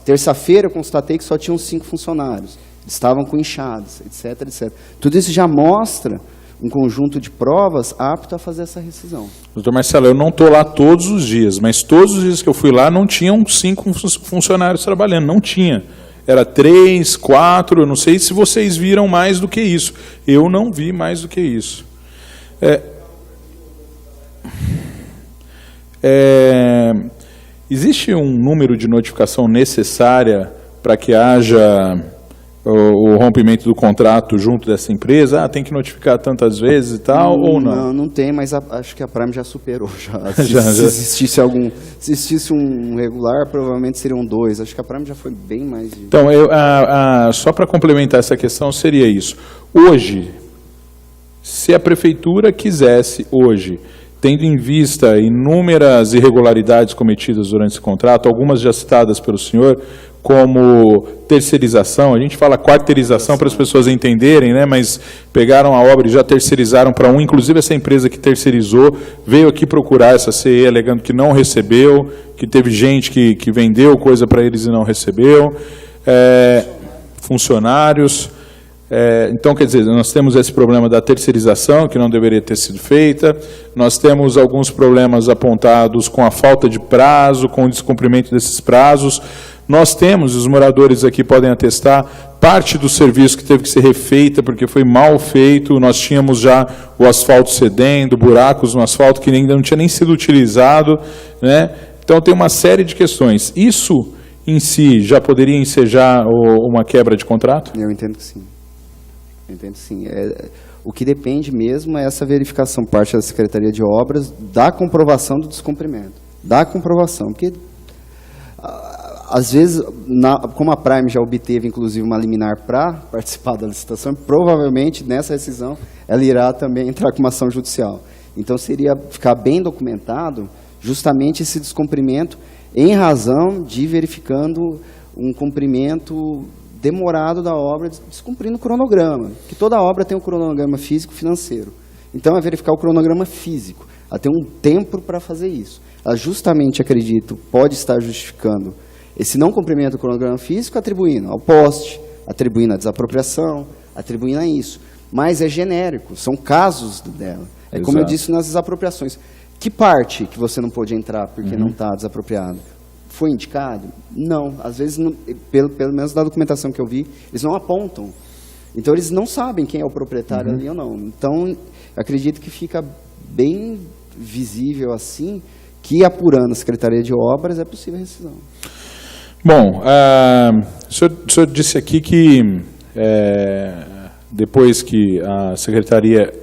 terça-feira eu constatei que só tinham 5 funcionários, estavam com inchados, etc, etc. Tudo isso já mostra um conjunto de provas apto a fazer essa rescisão. Doutor Marcelo, eu não estou lá todos os dias, mas todos os dias que eu fui lá não tinham 5 funcionários trabalhando, não tinha. era 3, 4, eu não sei se vocês viram mais do que isso. Eu não vi mais do que isso. Existe um número de notificação necessária para que haja o rompimento do contrato junto dessa empresa? Tem que notificar tantas vezes e tal, ou não? Não tem, mas acho que a Prime já superou. Se existisse um regular, provavelmente seriam 2. Acho que a Prime já foi bem mais... Então, só para complementar essa questão, seria isso. Hoje, se a Prefeitura quisesse, hoje, tendo em vista inúmeras irregularidades cometidas durante esse contrato, algumas já citadas pelo senhor, como terceirização, a gente fala quarteirização para as pessoas entenderem, né? Mas pegaram a obra e já terceirizaram para inclusive essa empresa que terceirizou, veio aqui procurar essa CE alegando que não recebeu, que teve gente que vendeu coisa para eles e não recebeu, funcionários. Então, quer dizer, nós temos esse problema da terceirização, que não deveria ter sido feita, nós temos alguns problemas apontados com a falta de prazo, com o descumprimento desses prazos, nós temos, os moradores aqui podem atestar, parte do serviço que teve que ser refeita, porque foi mal feito, nós tínhamos já o asfalto cedendo, buracos no asfalto que ainda não tinha nem sido utilizado, né? Então, tem uma série de questões. Isso, em si, já poderia ensejar uma quebra de contrato? Eu entendo que sim. Entendo sim. O que depende mesmo é essa verificação, parte da Secretaria de Obras, da comprovação do descumprimento. Da comprovação. Porque, às vezes, como a Prime já obteve, inclusive, uma liminar para participar da licitação, provavelmente, nessa rescisão, ela irá também entrar com uma ação judicial. Então, seria ficar bem documentado justamente esse descumprimento em razão de verificando um cumprimento demorado da obra, descumprindo o cronograma, que toda obra tem um cronograma físico-financeiro. Então, é verificar o cronograma físico, ela tem um tempo para fazer isso. Ela justamente, acredito, pode estar justificando esse não cumprimento do cronograma físico, atribuindo ao poste, atribuindo à desapropriação, atribuindo a isso. Mas é genérico, são casos dela. É como eu disse nas desapropriações. Que parte que você não pôde entrar porque não está desapropriado? Foi indicado? Não. Às vezes, pelo menos da documentação que eu vi, eles não apontam. Então, eles não sabem quem é o proprietário ali ou não. Então, acredito que fica bem visível assim, que apurando a Secretaria de Obras é possível a rescisão. Bom, o senhor disse aqui que depois que a Secretaria,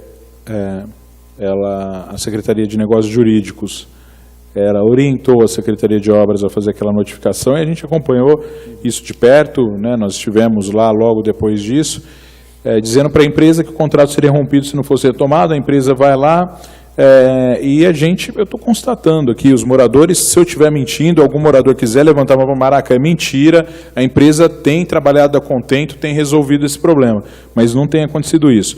a Secretaria de Negócios Jurídicos, ela orientou a Secretaria de Obras a fazer aquela notificação e a gente acompanhou isso de perto, né? Nós estivemos lá logo depois disso, dizendo para a empresa que o contrato seria rompido se não fosse retomado, a empresa vai lá e eu estou constatando aqui, os moradores, se eu estiver mentindo, algum morador quiser levantar uma maraca, é mentira, a empresa tem trabalhado a contento, tem resolvido esse problema, mas não tem acontecido isso.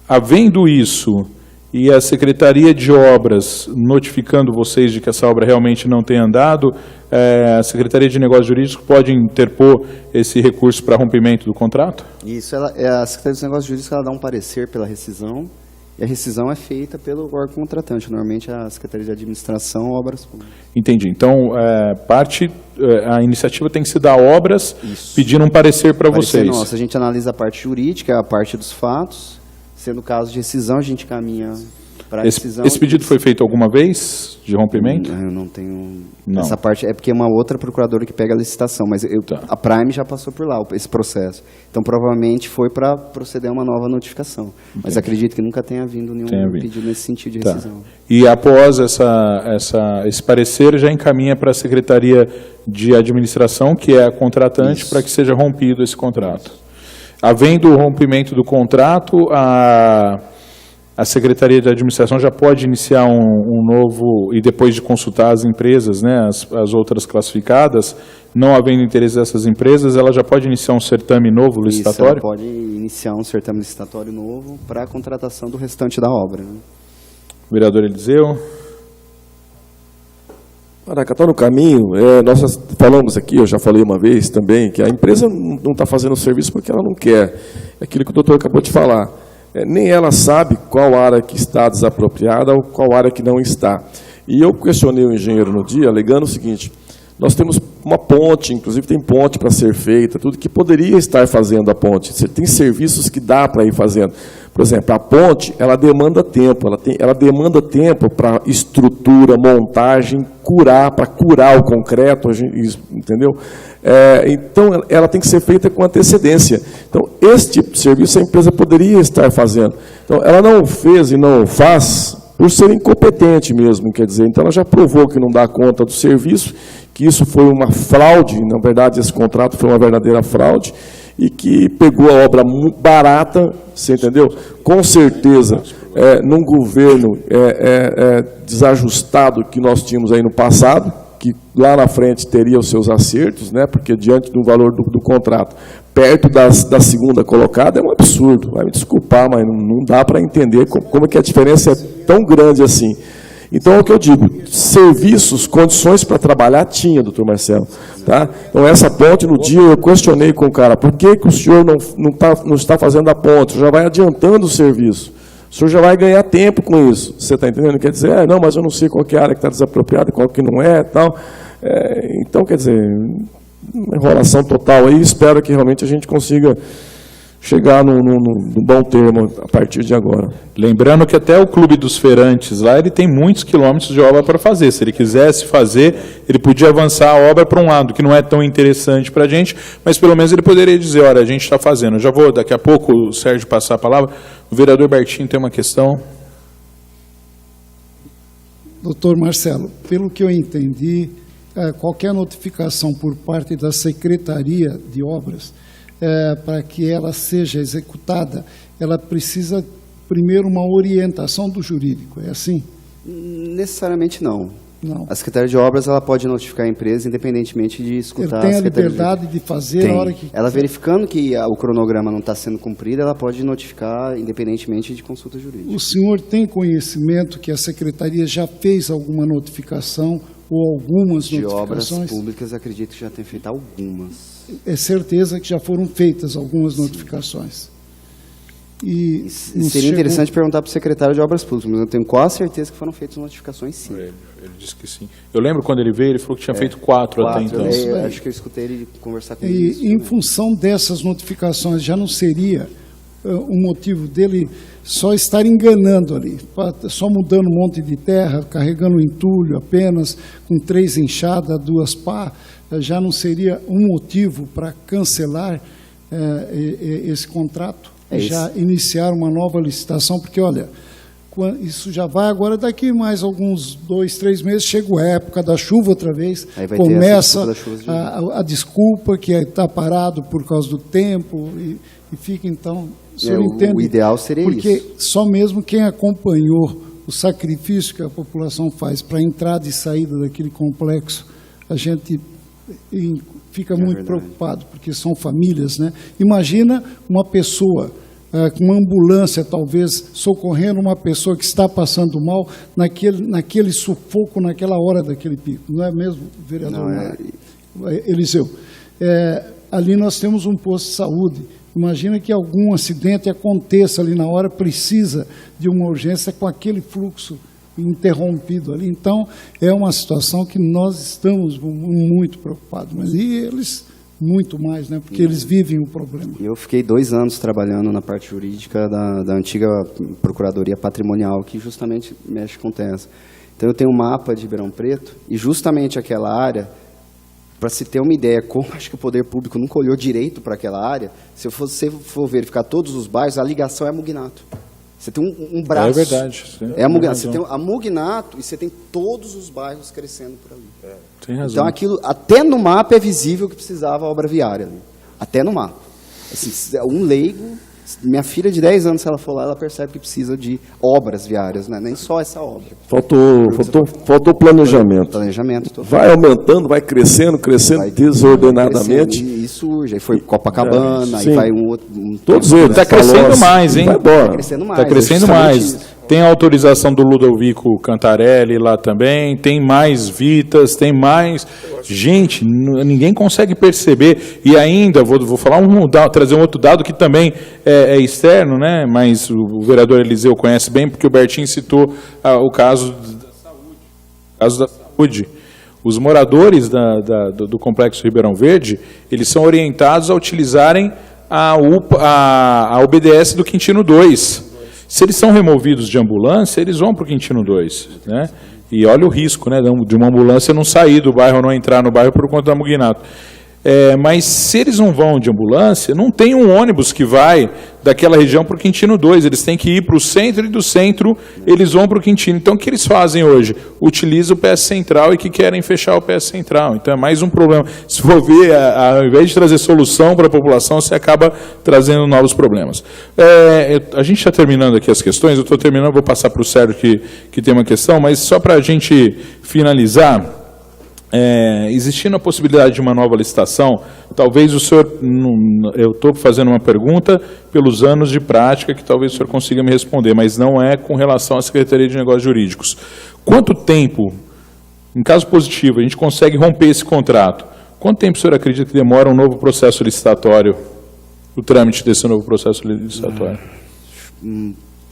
Havendo isso, e a Secretaria de Obras notificando vocês de que essa obra realmente não tem andado, a Secretaria de Negócios Jurídicos pode interpor esse recurso para rompimento do contrato? Isso, a Secretaria de Negócios Jurídicos ela dá um parecer pela rescisão, e a rescisão é feita pelo órgão contratante, normalmente a Secretaria de Administração, Obras Públicas. Entendi. Então, a iniciativa tem que se dar a Obras, pedindo um parecer para vocês. Nossa, a gente analisa a parte jurídica, a parte dos fatos. Sendo o caso de rescisão, a gente caminha para a rescisão. Esse pedido foi feito alguma vez de rompimento? Eu não tenho... Não. Essa parte é porque é uma outra procuradora que pega a licitação, mas a Prime já passou por lá, esse processo. Então, provavelmente, foi para proceder a uma nova notificação. Entendi. Mas acredito que nunca tenha vindo nenhum pedido nesse sentido de rescisão. E após esse parecer, já encaminha para a Secretaria de Administração, que é a contratante, para que seja rompido esse contrato. Havendo o rompimento do contrato, a Secretaria de Administração já pode iniciar um novo, e depois de consultar as empresas, né, as outras classificadas, não havendo interesse dessas empresas, ela já pode iniciar um certame novo licitatório? Isso, ela pode iniciar um certame licitatório novo para a contratação do restante da obra. Né? Vereador Eliseu. Maraca, está no caminho. Nós falamos aqui, eu já falei uma vez também, que a empresa não está fazendo o serviço porque ela não quer. É aquilo que o doutor acabou de falar. Nem ela sabe qual área que está desapropriada ou qual área que não está. E eu questionei o engenheiro no dia, alegando o seguinte: Nós temos uma ponte, inclusive tem ponte para ser feita, tudo que poderia estar fazendo a ponte. Você tem serviços que dá para ir fazendo. Por exemplo, a ponte, ela demanda tempo, ela demanda tempo para estrutura, montagem, para curar o concreto, entendeu? Então, ela tem que ser feita com antecedência. Então, esse tipo de serviço a empresa poderia estar fazendo. Então, ela não fez e não faz por ser incompetente mesmo, quer dizer. Então, ela já provou que não dá conta do serviço, que isso foi uma fraude, na verdade, esse contrato foi uma verdadeira fraude, e que pegou a obra muito barata, você entendeu? Com certeza, num governo desajustado que nós tínhamos aí no passado, que lá na frente teria os seus acertos, né? Porque diante do valor do contrato, perto da segunda colocada, é um absurdo. Vai me desculpar, mas não dá para entender como é que a diferença é tão grande assim. Então, é o que eu digo, serviços, condições para trabalhar tinha, doutor Marcelo. Tá? Então, essa ponte, no dia eu questionei com o cara, por que o senhor não está fazendo a ponte? O senhor já vai adiantando o serviço. O senhor já vai ganhar tempo com isso. Você está entendendo? Quer dizer, não, mas eu não sei qual que é a área que está desapropriada, qual que não é, tal. Então, quer dizer, uma enrolação total aí, espero que realmente a gente consiga chegar num bom termo a partir de agora. Lembrando que até o Clube dos Feirantes lá, ele tem muitos quilômetros de obra para fazer. Se ele quisesse fazer, ele podia avançar a obra para um lado, que não é tão interessante para a gente, mas pelo menos ele poderia dizer, olha, a gente está fazendo. Já vou, daqui a pouco, o Sérgio passar a palavra. O vereador Bertinho tem uma questão. Doutor Marcelo, pelo que eu entendi, qualquer notificação por parte da Secretaria de Obras, para que ela seja executada, ela precisa, primeiro, uma orientação do jurídico, é assim? Necessariamente não. Não. A Secretaria de Obras ela pode notificar a empresa independentemente de escutar. Ele tem a liberdade de fazer a hora que... Ela verificando que o cronograma não está sendo cumprido, ela pode notificar independentemente de consulta jurídica. O senhor tem conhecimento que a Secretaria já fez alguma notificação ou algumas de notificações? Obras públicas, acredito que já tem feito algumas. É certeza que já foram feitas algumas notificações. E seria interessante perguntar para o secretário de Obras Públicas, mas eu tenho quase certeza que foram feitas notificações, sim. Ele disse que sim. Eu lembro quando ele veio, ele falou que tinha feito 4 até então. Acho que eu escutei ele conversar com E isso. em função dessas notificações, já não seria o motivo dele só estar enganando ali, só mudando um monte de terra, carregando entulho apenas, com 3 enxadas, 2 pá, já não seria um motivo para cancelar esse contrato? Já iniciar uma nova licitação, porque, olha, isso já vai agora, daqui mais alguns 2, 3 meses, chega a época da chuva outra vez, começa a desculpa que está parado por causa do tempo, e fica, então, o senhor entende? O ideal seria porque isso. Porque só mesmo quem acompanhou o sacrifício que a população faz para a entrada e saída daquele complexo, a gente fica muito preocupado, porque são famílias, né? Imagina uma pessoa com uma ambulância, talvez, socorrendo uma pessoa que está passando mal naquele sufoco, naquela hora daquele pico. Não é mesmo, vereador Eliseu? Ali nós temos um posto de saúde. Imagina que algum acidente aconteça ali na hora, precisa de uma urgência com aquele fluxo interrompido ali. Então, é uma situação que nós estamos muito preocupados. Mas e eles... muito mais, né? Porque eles vivem o problema. Eu fiquei 2 anos trabalhando na parte jurídica da antiga Procuradoria Patrimonial, que justamente mexe com terras. Então, eu tenho um mapa de Ribeirão Preto, e justamente aquela área, para se ter uma ideia, como acho que o poder público nunca olhou direito para aquela área, se você for verificar todos os bairros, a ligação é Mugnato. Você tem um braço. É verdade. É a Mugnato. Você tem a Mugnato e você tem todos os bairros crescendo por ali. Tem razão. Então, aquilo, até no mapa é visível que precisava obra viária ali. Até no mapa. Assim, um leigo, minha filha de 10 anos, se ela for lá, ela percebe que precisa de obras viárias, né? Nem só essa obra. Faltou planejamento. Planejamento total. Vai aumentando, vai crescendo desordenadamente. E surge. Aí foi Copacabana, aí vai um outro... Todos eles. Está crescendo mais, hein? Está crescendo mais. Está crescendo mais. Tem a autorização do Ludovico Cantarelli lá também, tem mais Vitas, tem mais... Gente, ninguém consegue perceber. E ainda, vou falar trazer um outro dado que também é externo, né? Mas o vereador Eliseu conhece bem, porque o Bertinho citou o caso da saúde. Os moradores do Complexo Ribeirão Verde, eles são orientados a utilizarem a UBS do Quintino 2. Se eles são removidos de ambulância, eles vão para o Quintino 2, né? E olha o risco, né, de uma ambulância não sair do bairro, não entrar no bairro por conta da Muginato. Mas se eles não vão de ambulância, não tem um ônibus que vai daquela região para o Quintino 2, eles têm que ir para o centro e do centro eles vão para o Quintino. Então o que eles fazem hoje? Utilizam o PS Central e que querem fechar o PS Central. Então é mais um problema. Se for ver, ao invés de trazer solução para a população, você acaba trazendo novos problemas. A gente está terminando aqui as questões, eu estou terminando, vou passar para o Sérgio que tem uma questão, mas só para a gente finalizar, existindo a possibilidade de uma nova licitação, talvez o senhor, eu estou fazendo uma pergunta pelos anos de prática que talvez o senhor consiga me responder, mas não é com relação à Secretaria de Negócios Jurídicos. Quanto tempo, em caso positivo, a gente consegue romper esse contrato? Quanto tempo o senhor acredita que demora um novo processo licitatório, o trâmite desse novo processo licitatório?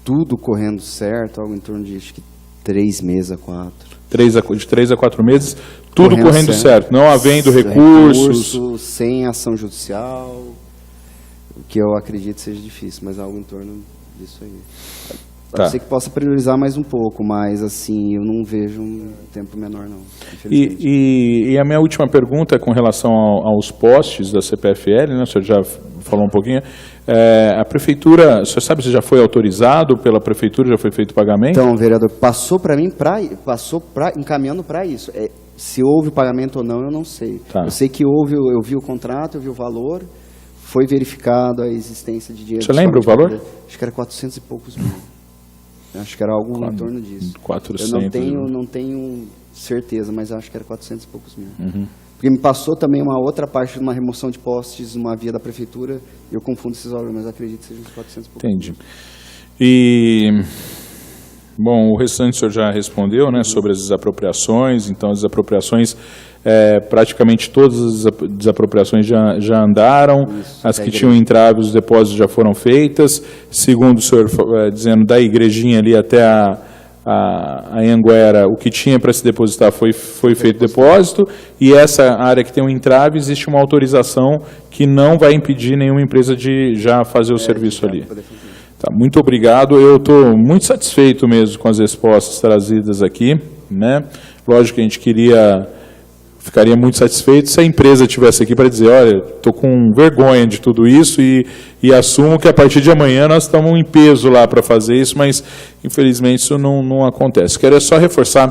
Tudo correndo certo, algo em torno de acho que 3 meses a 4. De 3 a 4 meses, tudo correndo certo, não havendo recursos. Sem ação judicial, o que eu acredito seja difícil, mas algo em torno disso aí. Tá. Eu sei que possa priorizar mais um pouco, mas assim, eu não vejo um tempo menor não, infelizmente. E a minha última pergunta é com relação aos postes da CPFL, né? O senhor já falou um pouquinho. A prefeitura, o senhor sabe se já foi autorizado pela prefeitura, já foi feito o pagamento? Então, vereador, passou para mim, encaminhando para isso. Se houve pagamento ou não, eu não sei. Tá. Eu sei que houve, eu vi o contrato, eu vi o valor, foi verificado a existência de dinheiro. Você lembra o valor? Acho que era 400 e poucos mil. Acho que era algo em torno disso. 400. Eu não tenho certeza, mas acho que era 400 e poucos mil. Porque me passou também uma outra parte de uma remoção de postes, uma via da prefeitura, e eu confundo esses valores, mas acredito que sejam uns 400 e poucos. Entendi. E, bom, o restante o senhor já respondeu, né, sobre as desapropriações. Então, as desapropriações, praticamente todas as desapropriações já andaram. Isso, as que tinham entraves, os depósitos já foram feitas. Segundo o senhor dizendo, da igrejinha ali até a Anhanguera, o que tinha para se depositar foi feito depósito, e essa área que tem um entrave, existe uma autorização que não vai impedir nenhuma empresa de já fazer o serviço ali. Tá, muito obrigado, eu estou muito satisfeito mesmo com as respostas trazidas aqui, né? Lógico que a gente ficaria muito satisfeito se a empresa estivesse aqui para dizer, olha, estou com vergonha de tudo isso e assumo que a partir de amanhã nós estamos em peso lá para fazer isso, mas infelizmente isso não acontece. Quero só reforçar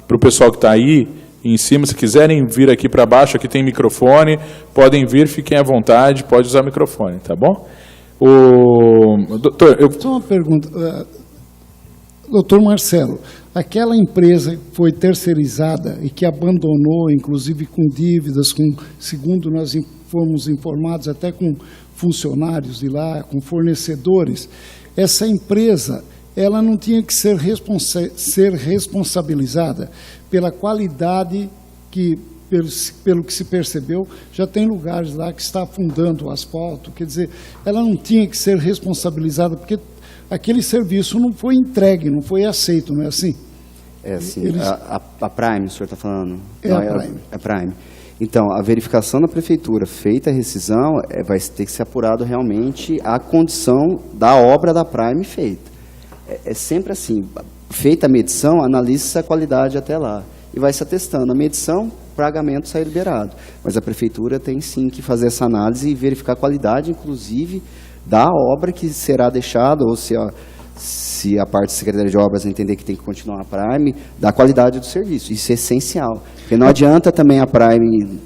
para o pessoal que está aí em cima, se quiserem vir aqui para baixo, aqui tem microfone, podem vir, fiquem à vontade, pode usar o microfone, tá bom? Doutor, Só uma pergunta. Doutor Marcelo, aquela empresa que foi terceirizada e que abandonou, inclusive com dívidas, segundo nós fomos informados, até com funcionários de lá, com fornecedores, essa empresa, ela não tinha que ser responsabilizada pela qualidade que, pelo que se percebeu, já tem lugares lá que está afundando o asfalto, quer dizer, ela não tinha que ser responsabilizada, porque aquele serviço não foi entregue, não foi aceito, não é assim? É assim, a Prime, o senhor está falando? A Prime. É Prime. Então, a verificação da prefeitura, feita a rescisão, vai ter que ser apurado realmente a condição da obra da Prime feita. É sempre assim, feita a medição, analisa a qualidade até lá. E vai se atestando. A medição, pagamento sai liberado. Mas a prefeitura tem sim que fazer essa análise e verificar a qualidade, inclusive, da obra que será deixada, ou se a parte da Secretaria de Obras entender que tem que continuar a Prime, da qualidade do serviço. Isso é essencial. Porque não adianta também a Prime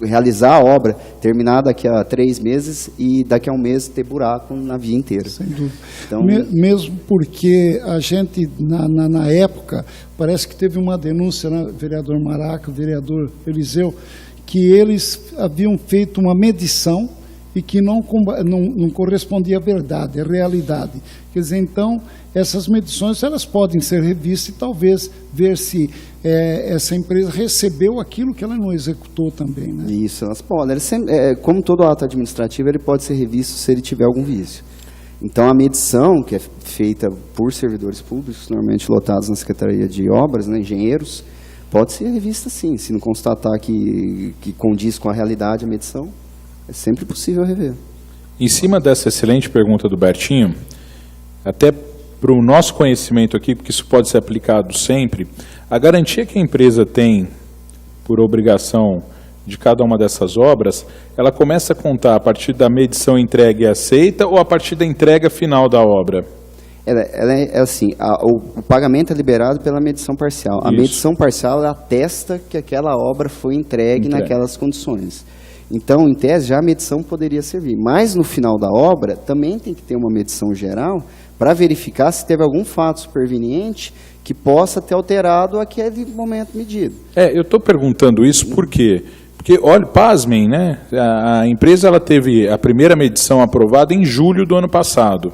realizar a obra, terminar daqui a 3 meses e daqui a 1 mês ter buraco na via inteira. Sem dúvida. Então, mesmo porque a gente, na época, parece que teve uma denúncia, né, vereador Maraca, vereador Eliseu, que eles haviam feito uma medição e que não correspondia à verdade, à realidade. Quer dizer, então, essas medições elas podem ser revistas e talvez ver se essa empresa recebeu aquilo que ela não executou também, né? Isso, elas podem. Como todo ato administrativo, ele pode ser revisto se ele tiver algum vício. Então, a medição, que é feita por servidores públicos, normalmente lotados na Secretaria de Obras, né, engenheiros, pode ser revista sim, se não constatar que condiz com a realidade a medição, é sempre possível rever. Em cima dessa excelente pergunta do Bertinho, até para o nosso conhecimento aqui, porque isso pode ser aplicado sempre, a garantia que a empresa tem por obrigação de cada uma dessas obras, ela começa a contar a partir da medição entregue e aceita ou a partir da entrega final da obra? Ela é assim, o pagamento é liberado pela medição parcial. A Isso. medição parcial ela atesta que aquela obra foi entregue naquelas condições. Então, em tese, já a medição poderia servir. Mas, no final da obra, também tem que ter uma medição geral para verificar se teve algum fato superveniente que possa ter alterado aquele momento medido. Eu estou perguntando isso por quê? Porque, olha, pasmem, né? A empresa ela teve a primeira medição aprovada em julho do ano passado.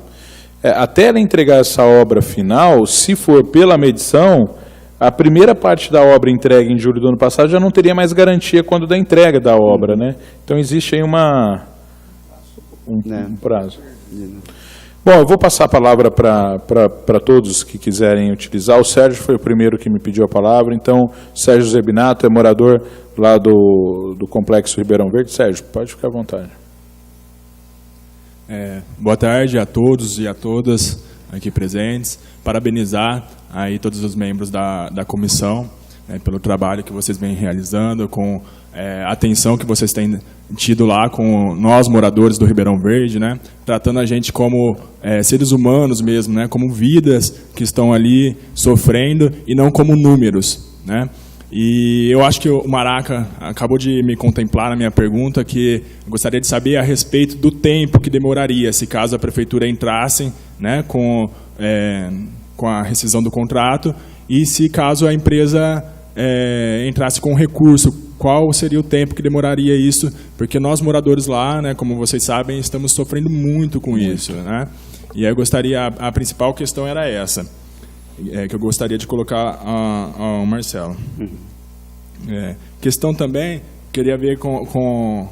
Até ela entregar essa obra final, se for pela medição, a primeira parte da obra entregue em julho do ano passado já não teria mais garantia quando da entrega da obra, né? Então existe aí um prazo. Bom, eu vou passar a palavra para todos que quiserem utilizar. O Sérgio foi o primeiro que me pediu a palavra, então Sérgio Zebinato é morador lá do Complexo Ribeirão Verde. Sérgio, pode ficar à vontade. Boa tarde a todos e a todas aqui presentes. Parabenizar aí todos os membros da comissão pelo trabalho que vocês vêm realizando, com a atenção que vocês têm tido lá com nós, moradores do Ribeirão Verde, né? Tratando a gente como seres humanos mesmo, né? Como vidas que estão ali sofrendo e não como números, né? E eu acho que o Maraca acabou de me contemplar na minha pergunta, que eu gostaria de saber a respeito do tempo que demoraria se caso a prefeitura entrasse, né, com a rescisão do contrato, e se caso a empresa entrasse com recurso, qual seria o tempo que demoraria isso? Porque nós moradores lá, né, como vocês sabem, estamos sofrendo muito com isso, né? E aí eu gostaria, a principal questão era essa. Que eu gostaria de colocar ao Marcelo. Questão também, queria ver com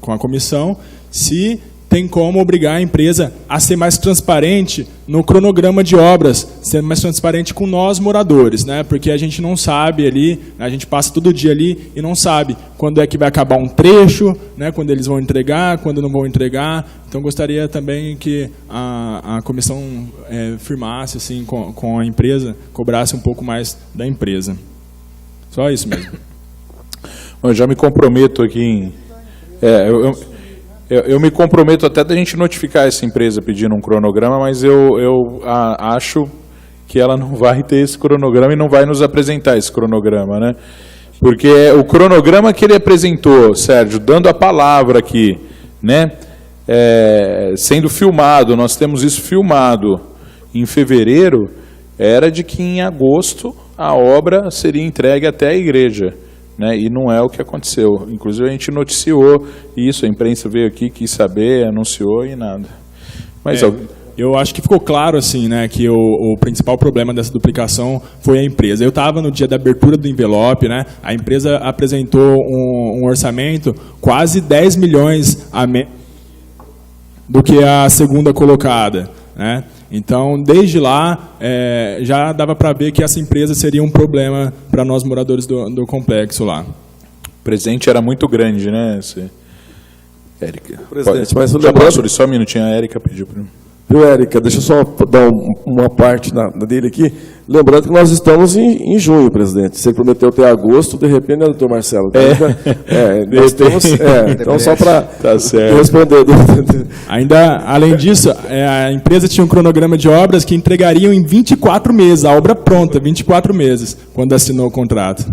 a comissão se tem como obrigar a empresa a ser mais transparente no cronograma de obras, ser mais transparente com nós moradores, né? Porque a gente não sabe ali, a gente passa todo dia ali e não sabe quando é que vai acabar um trecho, né? Quando eles vão entregar, quando não vão entregar. Então gostaria também que a comissão firmasse assim com a empresa, cobrasse um pouco mais da empresa. Só isso mesmo. Eu já me comprometo aqui em... Eu me comprometo até da gente notificar essa empresa pedindo um cronograma, mas eu acho que ela não vai ter esse cronograma e não vai nos apresentar esse cronograma, né? Porque o cronograma que ele apresentou, Sérgio, dando a palavra aqui, né? Sendo filmado, nós temos isso filmado em fevereiro, era de que em agosto a obra seria entregue até a igreja. Né, e não é o que aconteceu. Inclusive a gente noticiou isso, a imprensa veio aqui, quis saber, anunciou e nada. Mas eu acho que ficou claro assim, né, que o principal problema dessa duplicação foi a empresa. Eu estava no dia da abertura do envelope, né, a empresa apresentou um orçamento quase 10 milhões a menos do que a segunda colocada, né? Então, desde lá, já dava para ver que essa empresa seria um problema para nós moradores do complexo lá. O presente era muito grande, né? Érica. Presidente, mas já passou só um minutinho, a Érica pediu para mim. Viu, Érica? Deixa eu só dar uma parte dele aqui. Lembrando que nós estamos em junho, presidente. Você prometeu até agosto, de repente, né, doutor Marcelo? Nós estamos... então, só para responder. Ainda, além disso, a empresa tinha um cronograma de obras que entregariam em 24 meses, a obra pronta, 24 meses, quando assinou o contrato.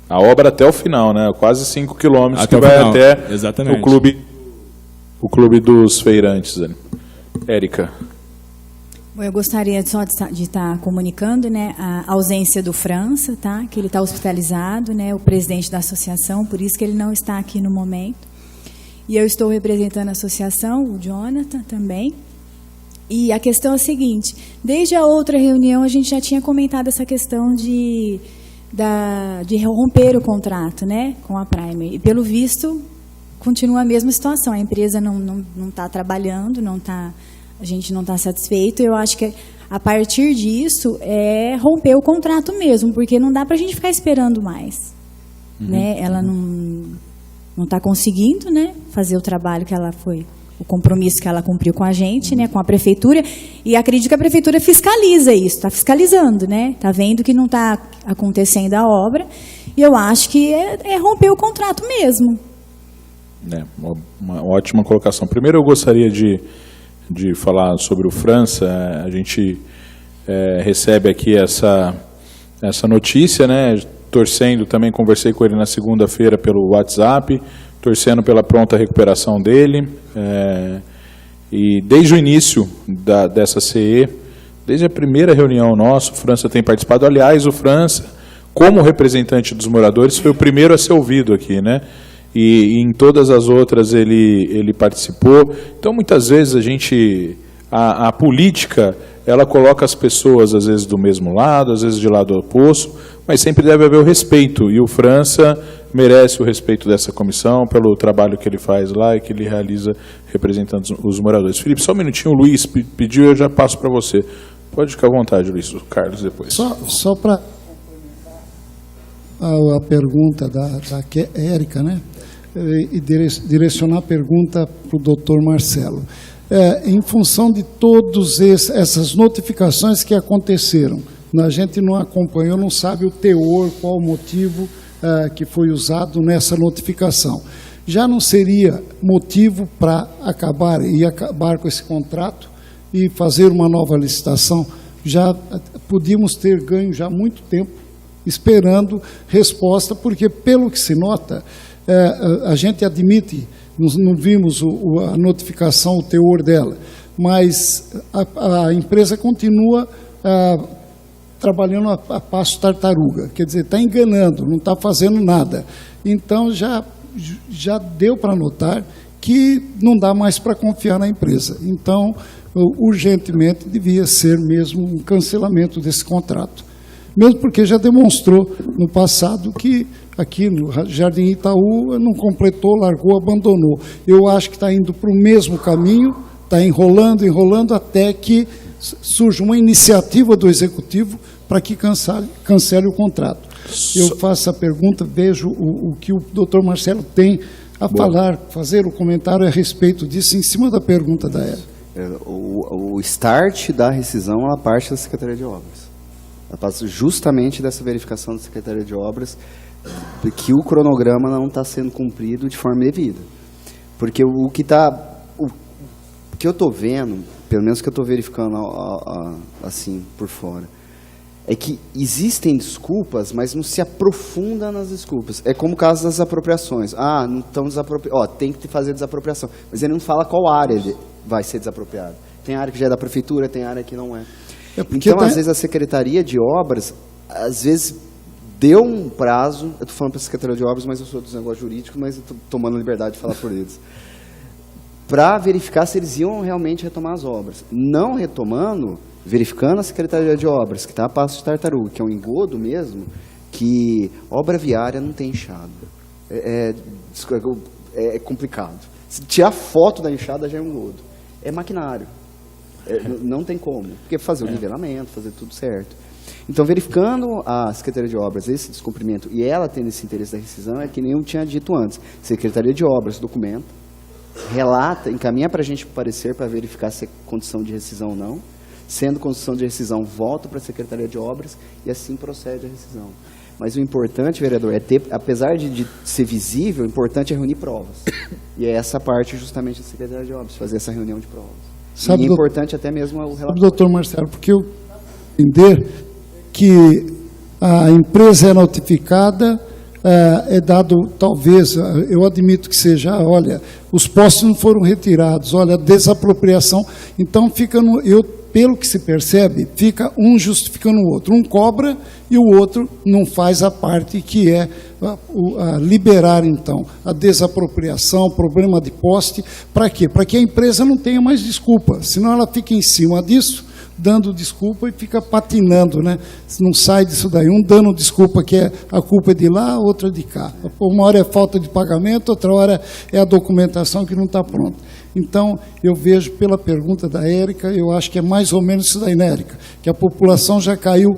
A obra até o final, né? Quase 5 quilômetros até que vai final. Até Exatamente. o clube dos feirantes. Érica. Bom, eu gostaria só de estar comunicando, né, a ausência do França, tá? Que ele está hospitalizado, né, o presidente da associação, por isso que ele não está aqui no momento. E eu estou representando a associação, o Jonathan também. E a questão é a seguinte: desde a outra reunião a gente já tinha comentado essa questão de romper o contrato, né, com a Primer. E pelo visto continua a mesma situação. A empresa não está trabalhando, a gente não está satisfeito. Eu acho que a partir disso, romper o contrato mesmo, porque não dá para a gente ficar esperando mais. Né? Ela não está conseguindo, né, fazer o trabalho que ela foi, o compromisso que ela cumpriu com a gente, né, com a prefeitura, e acredito que a prefeitura fiscaliza isso, está fiscalizando, né, está vendo que não está acontecendo a obra, e eu acho que é romper o contrato mesmo. Uma ótima colocação. Primeiro eu gostaria de falar sobre o França. A gente recebe aqui essa notícia, né, torcendo, também conversei com ele na segunda-feira pelo WhatsApp, torcendo pela pronta recuperação dele, e desde o início dessa CE, desde a primeira reunião nossa, o França tem participado. Aliás, o França, como representante dos moradores, foi o primeiro a ser ouvido aqui, né? E em todas as outras ele participou. Então, muitas vezes a política, ela coloca as pessoas, às vezes, do mesmo lado, às vezes de lado oposto, mas sempre deve haver o respeito, e o França merece o respeito dessa comissão pelo trabalho que ele faz lá e que ele realiza representando os moradores. Felipe, só um minutinho, o Luiz pediu, eu já passo para você. Pode ficar à vontade, Luiz, o Carlos depois. Só para a pergunta da Érica, né? E direcionar a pergunta para o doutor Marcelo. Em função de todas essas notificações que aconteceram, a gente não acompanhou, não sabe o teor, qual o motivo que foi usado nessa notificação. Já não seria motivo para acabar com esse contrato e fazer uma nova licitação? Já podíamos ter ganho já muito tempo esperando resposta, porque, pelo que se nota, a gente admite, não vimos a notificação, o teor dela, mas a empresa continua trabalhando a passo tartaruga, quer dizer, está enganando, não está fazendo nada. Então, já deu para notar que não dá mais para confiar na empresa. Então, urgentemente, devia ser mesmo um cancelamento desse contrato. Mesmo porque já demonstrou no passado que aqui no Jardim Itaú não completou, largou, abandonou. Eu acho que está indo para o mesmo caminho, está enrolando até que surja uma iniciativa do Executivo para que cancele o contrato. Eu faço a pergunta, vejo o que o doutor Marcelo tem a falar, fazer o comentário a respeito disso, em cima da pergunta da Érica. O start da rescisão é a parte da Secretaria de Obras. Ela passa justamente dessa verificação da Secretaria de Obras que o cronograma não está sendo cumprido de forma devida. Porque o que eu estou vendo, pelo menos que eu estou verificando assim por fora, é que existem desculpas, mas não se aprofunda nas desculpas. É como o caso das apropriações. Não estão desapropriando. Tem que fazer desapropriação. Mas ele não fala qual área vai ser desapropriada. Tem área que já é da prefeitura, tem área que não é. Então, às vezes, a Secretaria de Obras, às vezes, deu um prazo, eu estou falando para a Secretaria de Obras, mas eu sou dos negócios jurídicos, mas eu estou tomando liberdade de falar por eles, para verificar se eles iam realmente retomar as obras. Não retomando, verificando a Secretaria de Obras, que está a passo de tartaruga, que é um engodo mesmo, que obra viária não tem enxada. É complicado. Se tirar foto da enxada já é um engodo. É maquinário. Não tem como. Porque fazer o nivelamento, fazer tudo certo. Então, verificando a Secretaria de Obras esse descumprimento e ela tendo esse interesse da rescisão, é que nem eu tinha dito antes. Secretaria de Obras documenta, relata, encaminha para a gente parecer para verificar se é condição de rescisão ou não. Sendo condição de rescisão, volta para a Secretaria de Obras e assim procede a rescisão. Mas o importante, vereador, é ter, apesar de ser visível, o importante é reunir provas. E é essa parte justamente da Secretaria de Obras, fazer essa reunião de provas. Sabe, e é importante até mesmo o relatório. Doutor Marcelo, porque eu entender que a empresa é notificada, é dado, talvez, eu admito que seja, olha, os postos não foram retirados, olha, desapropriação, então fica pelo que se percebe, fica um justificando o outro, um cobra e o outro não faz a parte que é liberar, então, a desapropriação, problema de poste, para quê? Para que a empresa não tenha mais desculpa, senão ela fica em cima disso, dando desculpa e fica patinando, né? Não sai disso daí. Um dando desculpa que a culpa é de lá, outra de cá. Uma hora é falta de pagamento, outra hora é a documentação que não está pronta. Então, eu vejo pela pergunta da Érica, eu acho que é mais ou menos isso daí, né, Érica? Que a população já caiu,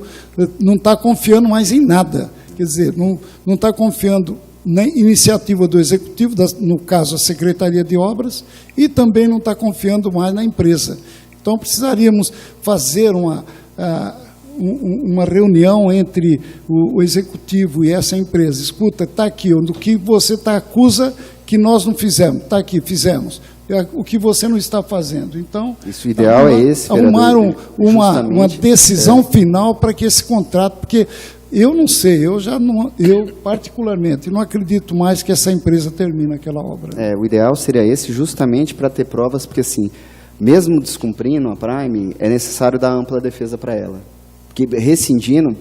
não está confiando mais em nada. Quer dizer, não está confiando na iniciativa do Executivo, no caso a Secretaria de Obras, e também não está confiando mais na empresa. Então, precisaríamos fazer uma reunião entre o Executivo e essa empresa. Escuta, está aqui, do que você acusa que nós não fizemos. Está aqui, fizemos. O que você não está fazendo. Então, isso, o ideal é esse, arrumar uma decisão final para que esse contrato, porque eu não sei, eu particularmente não acredito mais que essa empresa termine aquela obra. O ideal seria esse, justamente para ter provas, porque assim, mesmo descumprindo a Prime, é necessário dar ampla defesa para ela. Porque rescindindo,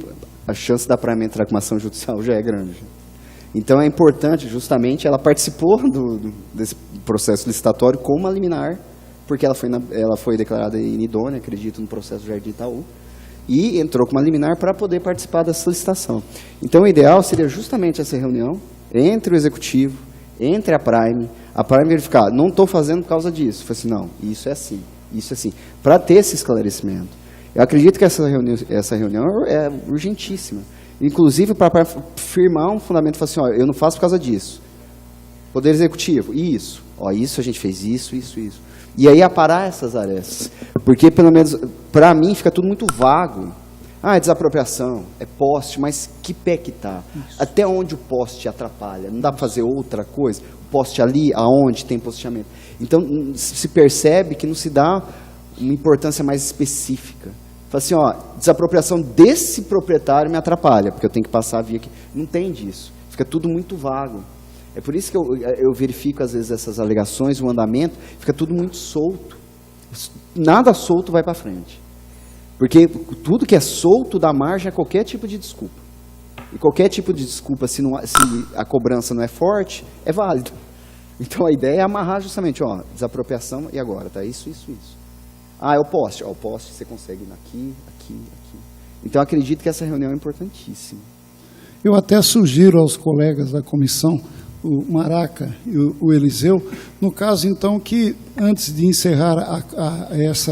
a chance da Prime entrar com uma ação judicial já é grande. Então é importante, justamente, ela participou desse processo licitatório com uma liminar, porque ela foi declarada inidônea, acredito, no processo do Jardim Itaú, e entrou com uma liminar para poder participar dessa licitação. Então o ideal seria justamente essa reunião entre o Executivo, entre a Prime verificar, não estou fazendo por causa disso. Eu falei assim, não, isso é assim, para ter esse esclarecimento. Eu acredito que essa reunião é urgentíssima. Inclusive para firmar um fundamento, falar assim, eu não faço por causa disso. Poder Executivo, isso a gente fez isso. E aí aparar essas arestas. Porque, pelo menos, para mim, fica tudo muito vago. É desapropriação, é poste, mas que pé que está? Até onde o poste atrapalha? Não dá para fazer outra coisa? O poste ali, aonde tem posteamento? Então, se percebe que não se dá uma importância mais específica. Fala assim, desapropriação desse proprietário me atrapalha, porque eu tenho que passar a via aqui. Não tem disso. Fica tudo muito vago. É por isso que eu verifico, às vezes, essas alegações, o andamento, fica tudo muito solto. Nada solto vai para frente. Porque tudo que é solto dá margem a qualquer tipo de desculpa. E qualquer tipo de desculpa, se a cobrança não é forte, é válido. Então a ideia é amarrar justamente, desapropriação e agora, tá? Isso. É o poste. O poste você consegue ir aqui. Então acredito que essa reunião é importantíssima. Eu até sugiro aos colegas da comissão, o Maraca e o Eliseu, no caso, então, que antes de encerrar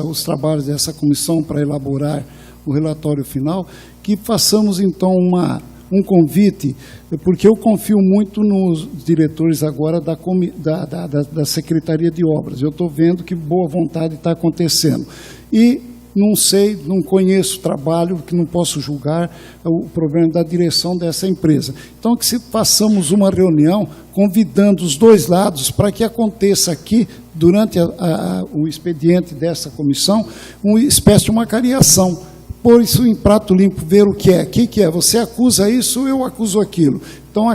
os trabalhos dessa comissão para elaborar o relatório final, que façamos, então, um convite, porque eu confio muito nos diretores agora da Secretaria de Obras. Eu estou vendo que boa vontade está acontecendo. E não sei, não conheço o trabalho, que não posso julgar o problema da direção dessa empresa. Então, que se façamos uma reunião convidando os dois lados para que aconteça aqui, durante o expediente dessa comissão, uma espécie de uma cariação. Pôr isso em prato limpo, ver o que é. O que é? Você acusa isso, eu acuso aquilo. Então,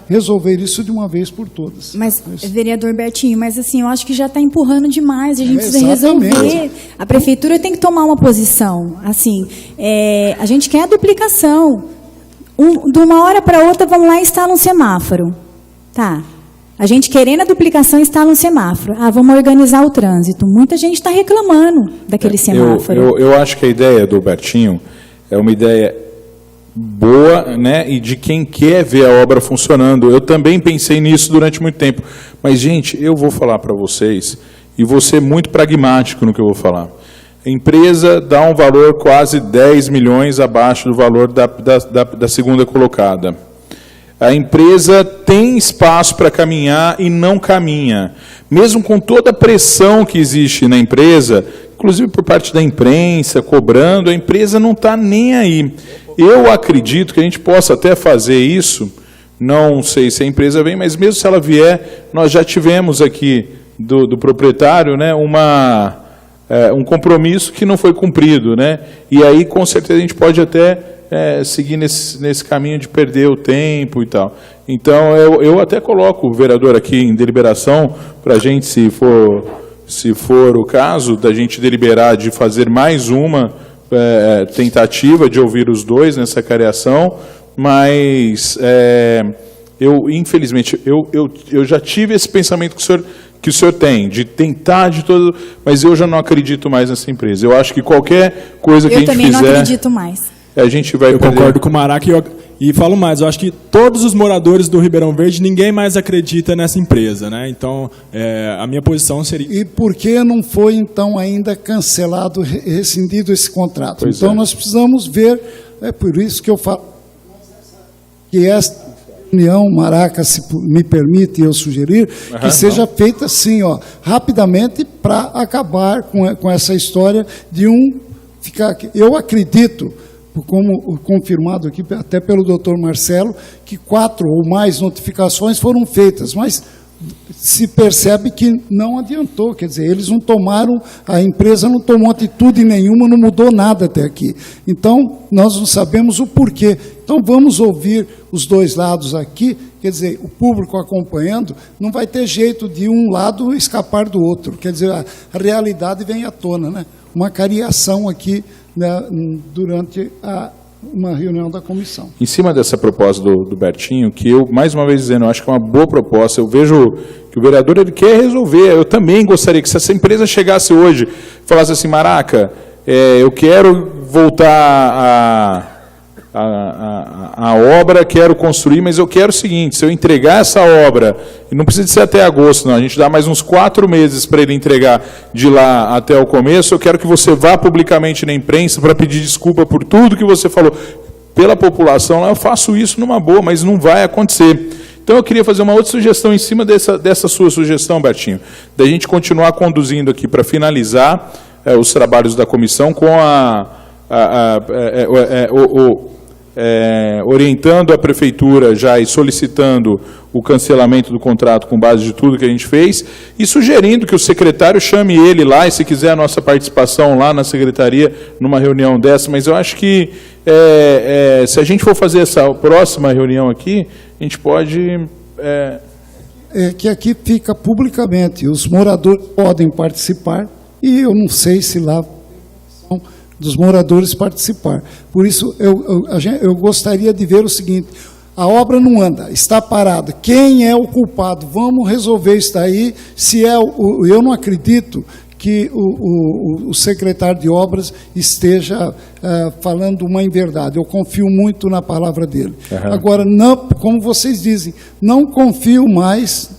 resolver isso de uma vez por todas. Mas, vereador Bertinho, mas assim, eu acho que já está empurrando demais, a gente precisa resolver. A prefeitura tem que tomar uma posição. Assim, a gente quer a duplicação. De uma hora para outra, vamos lá e instala um semáforo. Tá. A gente querendo a duplicação, instala um semáforo. Vamos organizar o trânsito. Muita gente está reclamando daquele semáforo. Eu acho que a ideia do Bertinho é uma ideia boa, né, e de quem quer ver a obra funcionando. Eu também pensei nisso durante muito tempo. Mas, gente, eu vou falar para vocês, e vou ser muito pragmático no que eu vou falar. A empresa dá um valor quase 10 milhões abaixo do valor da segunda colocada. A empresa tem espaço para caminhar e não caminha. Mesmo com toda a pressão que existe na empresa, inclusive por parte da imprensa, cobrando, a empresa não está nem aí. Eu acredito que a gente possa até fazer isso, não sei se a empresa vem, mas mesmo se ela vier, nós já tivemos aqui do proprietário, né, um compromisso que não foi cumprido, né? E aí, com certeza, a gente pode até seguir nesse caminho de perder o tempo e tal. Então, eu até coloco o vereador aqui em deliberação, para a gente, se for o caso, da gente deliberar de fazer mais uma tentativa de ouvir os dois nessa cariação, mas infelizmente, eu já tive esse pensamento que o senhor que o senhor tem, de tentar de todo, mas eu já não acredito mais nessa empresa. Eu acho que qualquer coisa que a Eu gente também fizer, não acredito mais. a gente vai Eu perder. concordo com o Maraca e falo mais, eu acho que todos os moradores do Ribeirão Verde, ninguém mais acredita nessa empresa, né? Então, a minha posição seria... E por que não foi, então, ainda cancelado, rescindido esse contrato? Pois Então, é. nós precisamos ver, é por isso que eu falo que esta reunião, Maraca, se me permite eu sugerir, que seja feita assim, ó, rapidamente, para acabar com essa história de ficar... Eu acredito, como confirmado aqui até pelo doutor Marcelo, que 4 ou mais notificações foram feitas, mas se percebe que não adiantou, quer dizer, eles não tomaram, a empresa não tomou atitude nenhuma, não mudou nada até aqui. Então, nós não sabemos o porquê. Então, vamos ouvir os dois lados aqui, quer dizer, o público acompanhando, não vai ter jeito de um lado escapar do outro, quer dizer, a realidade vem à tona, né? Uma cariação aqui, né, durante uma reunião da comissão. Em cima dessa proposta do Bertinho, que eu, mais uma vez dizendo, eu acho que é uma boa proposta, eu vejo que o vereador ele quer resolver, eu também gostaria que se essa empresa chegasse hoje, falasse assim, Maraca, eu quero voltar a obra, quero construir, mas eu quero o seguinte, se eu entregar essa obra, e não precisa ser até agosto, não, a gente dá mais uns 4 meses para ele entregar de lá até o começo, eu quero que você vá publicamente na imprensa para pedir desculpa por tudo que você falou pela população, eu faço isso numa boa, mas não vai acontecer. Então eu queria fazer uma outra sugestão em cima dessa sua sugestão, Bertinho, da gente continuar conduzindo aqui para finalizar os trabalhos da comissão com orientando a prefeitura já e solicitando o cancelamento do contrato com base de tudo que a gente fez e sugerindo que o secretário chame ele lá e se quiser a nossa participação lá na secretaria numa reunião dessa, mas eu acho que se a gente for fazer essa próxima reunião aqui, a gente pode... que aqui fica publicamente, os moradores podem participar e eu não sei se lá dos moradores participar. Por isso, eu gostaria de ver o seguinte, a obra não anda, está parada. Quem é o culpado? Vamos resolver isso daí. Eu não acredito que o secretário de obras esteja falando uma inverdade. Eu confio muito na palavra dele. Uhum. Agora, não, como vocês dizem, não confio mais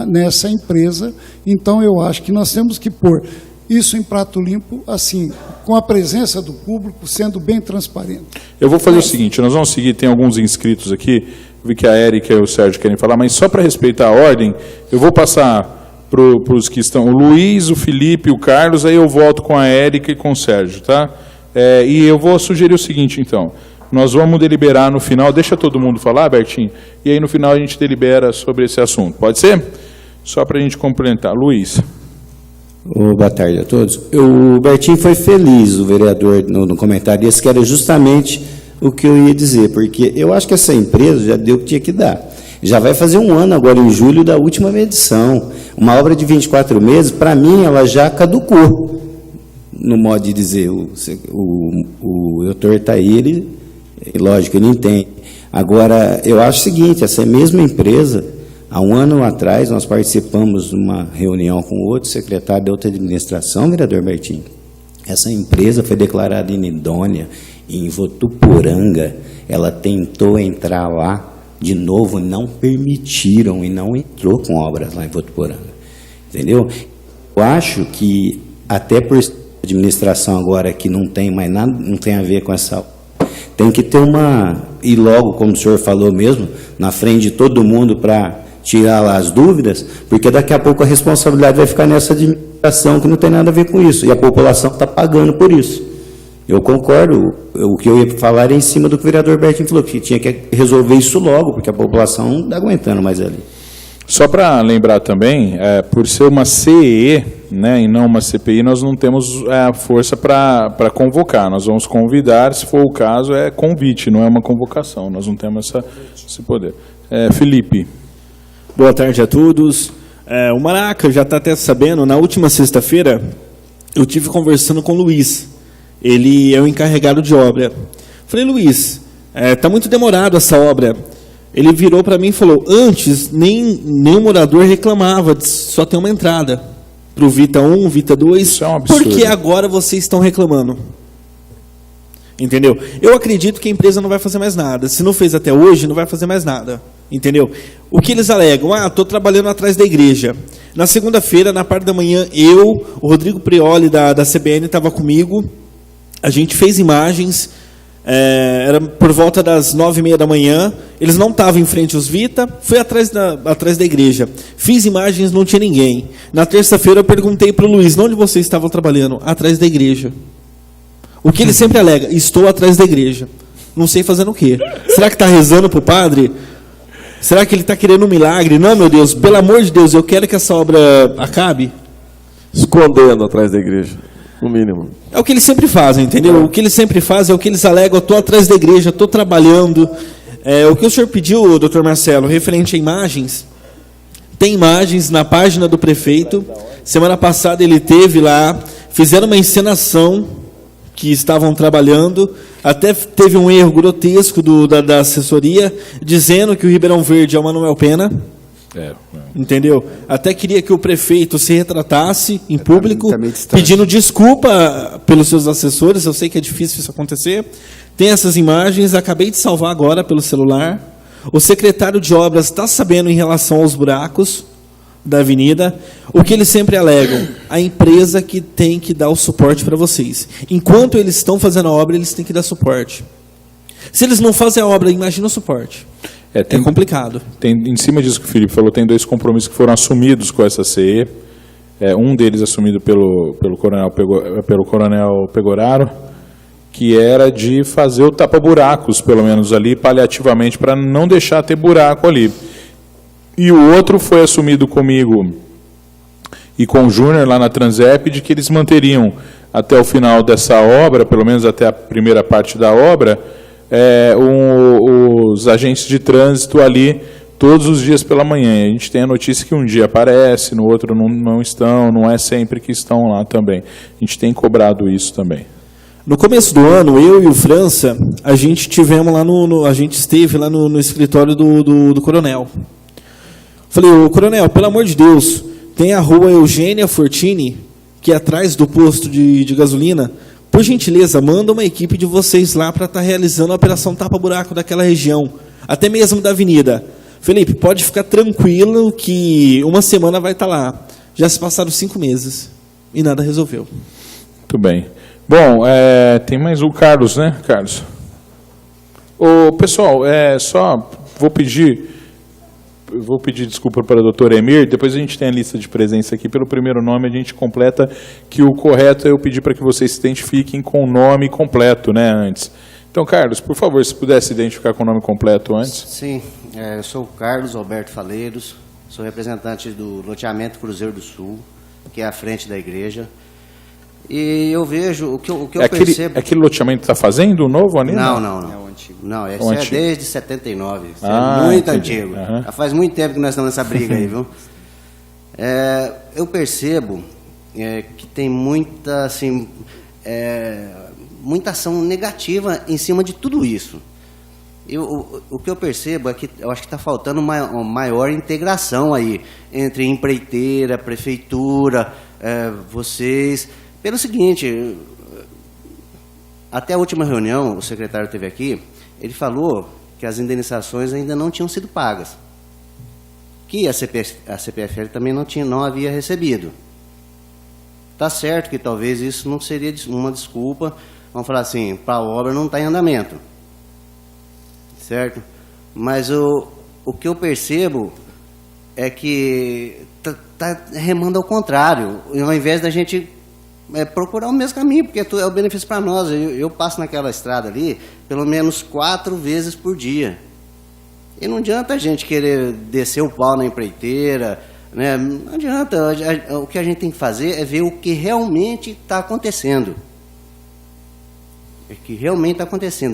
nessa empresa, então eu acho que nós temos que pôr isso em prato limpo, assim, com a presença do público, sendo bem transparente. Eu vou fazer o seguinte, nós vamos seguir, tem alguns inscritos aqui, vi que a Érica e o Sérgio querem falar, mas só para respeitar a ordem, eu vou passar para os que estão, o Luiz, o Felipe, o Carlos, aí eu volto com a Érica e com o Sérgio, tá? E eu vou sugerir o seguinte, então, nós vamos deliberar no final, deixa todo mundo falar, Bertinho, e aí no final a gente delibera sobre esse assunto, pode ser? Só para a gente complementar. Luiz. Boa tarde a todos. O Bertinho foi feliz, o vereador, no comentário esse, que era justamente o que eu ia dizer, porque eu acho que essa empresa já deu o que tinha que dar. Já vai fazer 1 ano agora, em julho, da última medição. Uma obra de 24 meses, para mim, ela já caducou, no modo de dizer. O doutor está aí, ele, lógico, ele entende. Agora, eu acho o seguinte, essa mesma empresa... Há 1 ano atrás, nós participamos de uma reunião com outro secretário da outra administração, vereador Bertinho. Essa empresa foi declarada inidônea em Votuporanga. Ela tentou entrar lá de novo, não permitiram e não entrou com obras lá em Votuporanga. Entendeu? Eu acho que, até por administração agora que não tem mais nada, não tem a ver com essa... Tem que ter e logo, como o senhor falou mesmo, na frente de todo mundo para... tirar lá as dúvidas, porque daqui a pouco a responsabilidade vai ficar nessa administração que não tem nada a ver com isso, e a população está pagando por isso. Eu concordo, o que eu ia falar é em cima do que o vereador Bertinho falou, que tinha que resolver isso logo, porque a população não está aguentando mais ali. Só para lembrar também, por ser uma CEE, né, e não uma CPI, nós não temos força para convocar, nós vamos convidar, se for o caso, é convite, não é uma convocação, nós não temos esse poder. Felipe. Boa tarde a todos. O Maraca já está até sabendo, na última sexta-feira, eu tive conversando com o Luiz. Ele é o encarregado de obra. Falei, Luiz, está muito demorado essa obra. Ele virou para mim e falou, antes nenhum morador reclamava de só ter uma entrada para o Vita 1, Vita 2, Isso é um absurdo. por que agora vocês estão reclamando? Entendeu? Eu acredito que a empresa não vai fazer mais nada. Se não fez até hoje, não vai fazer mais nada. Entendeu? O que eles alegam? Estou trabalhando atrás da igreja. Na segunda-feira, na parte da manhã, o Rodrigo Prioli, da CBN, estava comigo. A gente fez imagens, era por volta das 9h30 da manhã. Eles não estavam em frente aos Vita, fui atrás da igreja. Fiz imagens, não tinha ninguém. Na terça-feira, eu perguntei para o Luiz, onde vocês estavam trabalhando? Atrás da igreja. O que ele sempre alega? Estou atrás da igreja. Não sei fazendo o quê. Será que está rezando para o padre? Será que ele está querendo um milagre? Não, meu Deus, pelo amor de Deus, eu quero que essa obra acabe. Escondendo atrás da igreja, no mínimo. É o que eles sempre fazem, entendeu? O que eles sempre fazem é o que eles alegam. Eu estou atrás da igreja, estou trabalhando. O que o senhor pediu, doutor Marcelo, referente a imagens, tem imagens na página do prefeito. Semana passada ele teve lá, fizeram uma encenação que estavam trabalhando, até teve um erro grotesco da assessoria, dizendo que o Ribeirão Verde é o Manuel Pena. Entendeu? Até queria que o prefeito se retratasse em público, pedindo desculpa pelos seus assessores. Eu sei que é difícil isso acontecer. Tem essas imagens, acabei de salvar agora pelo celular. O secretário de obras está sabendo em relação aos buracos da avenida. O que eles sempre alegam? A empresa que tem que dar o suporte para vocês. Enquanto eles estão fazendo a obra, eles têm que dar suporte. Se eles não fazem a obra, imagina o suporte. É complicado. Em cima disso que o Felipe falou, tem 2 compromissos que foram assumidos com essa CE. Um deles assumido pelo Coronel Pegoraro, que era de fazer o tapa-buracos, pelo menos ali, paliativamente, para não deixar ter buraco ali. E o outro foi assumido comigo e com o Júnior lá na Transep, de que eles manteriam até o final dessa obra, pelo menos até a primeira parte da obra, os agentes de trânsito ali todos os dias pela manhã. A gente tem a notícia que um dia aparece, no outro não estão, não é sempre que estão lá também. A gente tem cobrado isso também. No começo do ano, eu e o França, a gente esteve lá no escritório do coronel. Falei, ô coronel, pelo amor de Deus, tem a rua Eugênia Fortini, que é atrás do posto de gasolina. Por gentileza, manda uma equipe de vocês lá para estar realizando a operação tapa-buraco daquela região, até mesmo da avenida. Felipe, pode ficar tranquilo que uma semana vai estar lá. Já se passaram 5 meses e nada resolveu. Muito bem. Bom, tem mais o Carlos, né, Carlos? Pessoal, só vou pedir desculpa para o doutor Emir, depois a gente tem a lista de presença aqui, pelo primeiro nome a gente completa, que o correto é eu pedir para que vocês se identifiquem com o nome completo, né, antes. Então, Carlos, por favor, se pudesse identificar com o nome completo antes. Sim, eu sou o Carlos Alberto Faleiros, sou representante do loteamento Cruzeiro do Sul, que é à frente da igreja. E eu vejo, o que eu percebo... Aquele loteamento está fazendo o novo, Aníbal? Não. É o antigo. Não, esse é desde 79. Isso é muito antigo. Já faz muito tempo que nós estamos nessa briga aí, viu? Eu percebo que tem muita, assim, muita ação negativa em cima de tudo isso. O que eu percebo é que eu acho que está faltando uma maior integração aí entre empreiteira, prefeitura, vocês... Pelo seguinte, até a última reunião, o secretário esteve aqui, ele falou que as indenizações ainda não tinham sido pagas, que a CPFL também não havia recebido. Está certo que talvez isso não seria uma desculpa, vamos falar assim, para a obra não está em andamento, certo? Mas o que eu percebo é que está remando ao contrário, ao invés da gente... procurar o mesmo caminho, porque é o benefício para nós. Eu passo naquela estrada ali pelo menos 4 vezes por dia. E não adianta a gente querer descer o pau na empreiteira, né? Não adianta. O que a gente tem que fazer é ver o que realmente está acontecendo.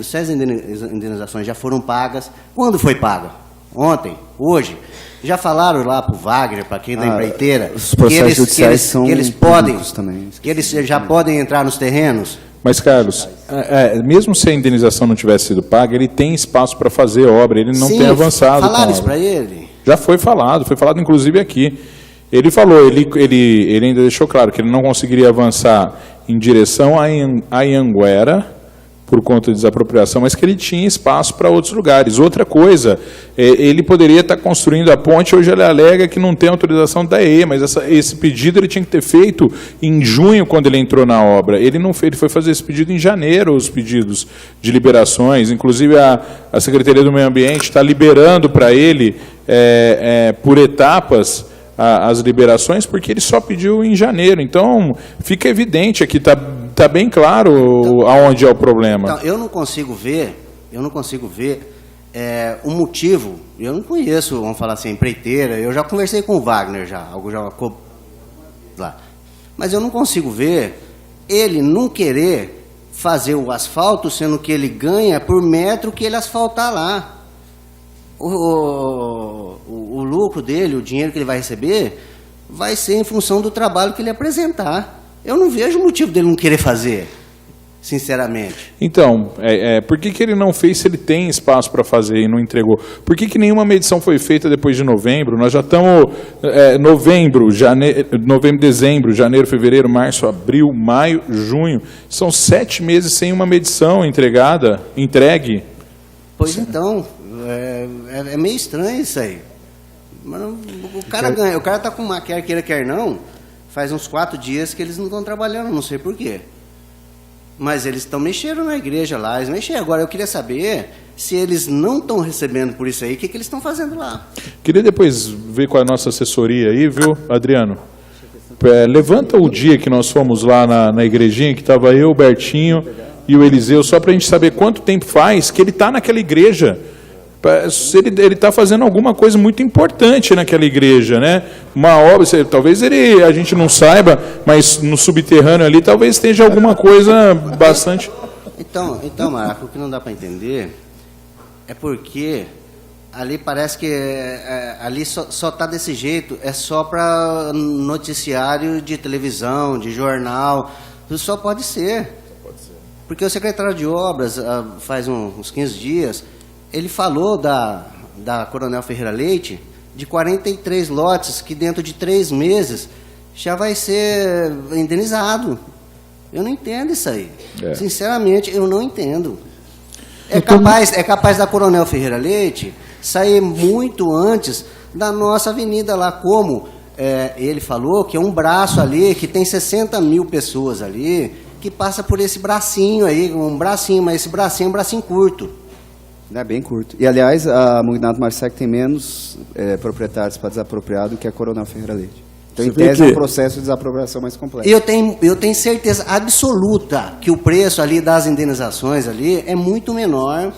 Se as indenizações já foram pagas, quando foi paga? Ontem? Hoje? Já falaram lá para o Wagner, para quem da empreiteira, os processos judiciais são que eles podem, também. Que eles já podem entrar nos terrenos? Mas, Carlos, mesmo se a indenização não tivesse sido paga, ele tem espaço para fazer obra, ele não tem avançado. Falaram isso para ele? Já foi falado inclusive aqui. Ele falou, ele ainda deixou claro que ele não conseguiria avançar em direção a Anhanguera, por conta de desapropriação, mas que ele tinha espaço para outros lugares. Outra coisa, ele poderia estar construindo a ponte, hoje ele alega que não tem autorização da EE, mas esse pedido ele tinha que ter feito em junho, quando ele entrou na obra. Ele não fez, ele foi fazer esse pedido em janeiro, os pedidos de liberações, inclusive a Secretaria do Meio Ambiente está liberando para ele, por etapas, as liberações, porque ele só pediu em janeiro. Então, fica evidente aqui, está bem claro aonde é o problema. Então, eu não consigo ver o motivo. Eu não conheço, vamos falar assim, empreiteira. Eu já conversei com o Wagner, lá. Mas eu não consigo ver ele não querer fazer o asfalto, sendo que ele ganha por metro que ele asfaltar lá. O lucro dele, o dinheiro que ele vai receber, vai ser em função do trabalho que ele apresentar. Eu não vejo motivo dele não querer fazer, sinceramente. Então, por que ele não fez se ele tem espaço para fazer e não entregou? Por que nenhuma medição foi feita depois de novembro? Nós já estamos novembro, dezembro, janeiro, fevereiro, março, abril, maio, junho. São 7 meses sem uma medição entregue. Pois então, é meio estranho isso aí. Mas o cara ganha, o cara está com uma quer não, faz uns 4 dias que eles não estão trabalhando, não sei por quê. Mas eles estão mexendo na igreja lá, eles mexeram. Agora eu queria saber se eles não estão recebendo por isso aí, o que eles estão fazendo lá. Queria depois ver com a nossa assessoria aí, viu, Adriano? Levanta o dia que nós fomos lá na igrejinha, que estava eu, o Bertinho e o Eliseu, só para a gente saber quanto tempo faz que ele está naquela igreja. Ele está fazendo alguma coisa muito importante naquela igreja, né? Uma obra, talvez a gente não saiba, mas no subterrâneo ali talvez esteja alguma coisa bastante... Então, Marco, o que não dá para entender é porque ali parece que ali só está desse jeito, é só para noticiário de televisão, de jornal, isso só pode ser. Porque o secretário de obras, faz uns 15 dias... Ele falou da Coronel Ferreira Leite de 43 lotes que dentro de 3 meses já vai ser indenizado. Eu não entendo isso aí. Sinceramente, eu não entendo. É capaz da Coronel Ferreira Leite sair muito antes da nossa avenida lá, como ele falou, que é um braço ali, que tem 60 mil pessoas ali, que passa por esse bracinho aí, mas esse bracinho é um bracinho curto. É bem curto. E, aliás, a Mugnato Marsec tem menos proprietários para desapropriar do que a Coronel Ferreira Leite. Então, em tese, é um processo de desapropriação mais complexo. Eu tenho certeza absoluta que o preço ali das indenizações ali é muito menor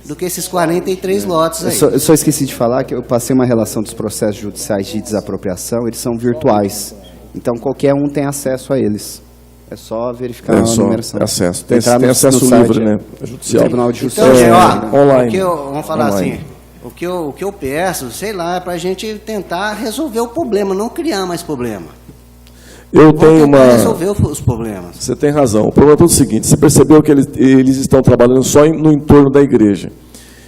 do que esses 43 lotes aí. Eu só esqueci de falar que eu passei uma relação dos processos judiciais de desapropriação, eles são virtuais. Então, qualquer um tem acesso a eles. É só verificar a numeração. Acesso. Tem acesso livre, né? Judicial. Tribunal de Justiça. Então, online. Vamos falar assim, o que eu peço, sei lá, é para a gente tentar resolver o problema, não criar mais problema. Resolver os problemas. Você tem razão. O problema é o seguinte, você percebeu que eles estão trabalhando só no entorno da igreja.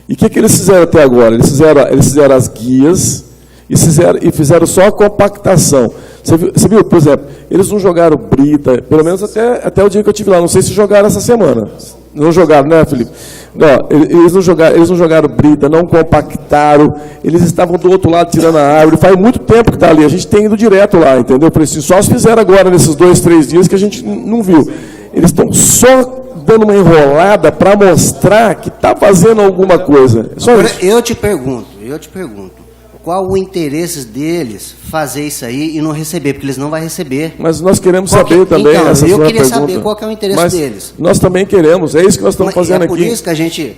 E o que eles fizeram até agora? Eles fizeram as guias e fizeram só a compactação. Você viu, por exemplo, eles não jogaram brita, pelo menos até o dia que eu estive lá, não sei se jogaram essa semana. Não jogaram, né, Felipe? Não, eles não jogaram brita, não compactaram, eles estavam do outro lado tirando a árvore, faz muito tempo que está ali, a gente tem ido direto lá, entendeu? Por isso, só se fizeram agora, nesses 2, 3 dias que a gente não viu. Eles estão só dando uma enrolada para mostrar que está fazendo alguma coisa. Só agora, isso. Eu te pergunto, qual o interesse deles fazer isso aí e não receber? Porque eles não vão receber. Mas nós queremos saber também essa sua pergunta. Eu queria saber qual que é o interesse deles. Nós também queremos, é isso que nós estamos fazendo aqui. É por isso que a gente,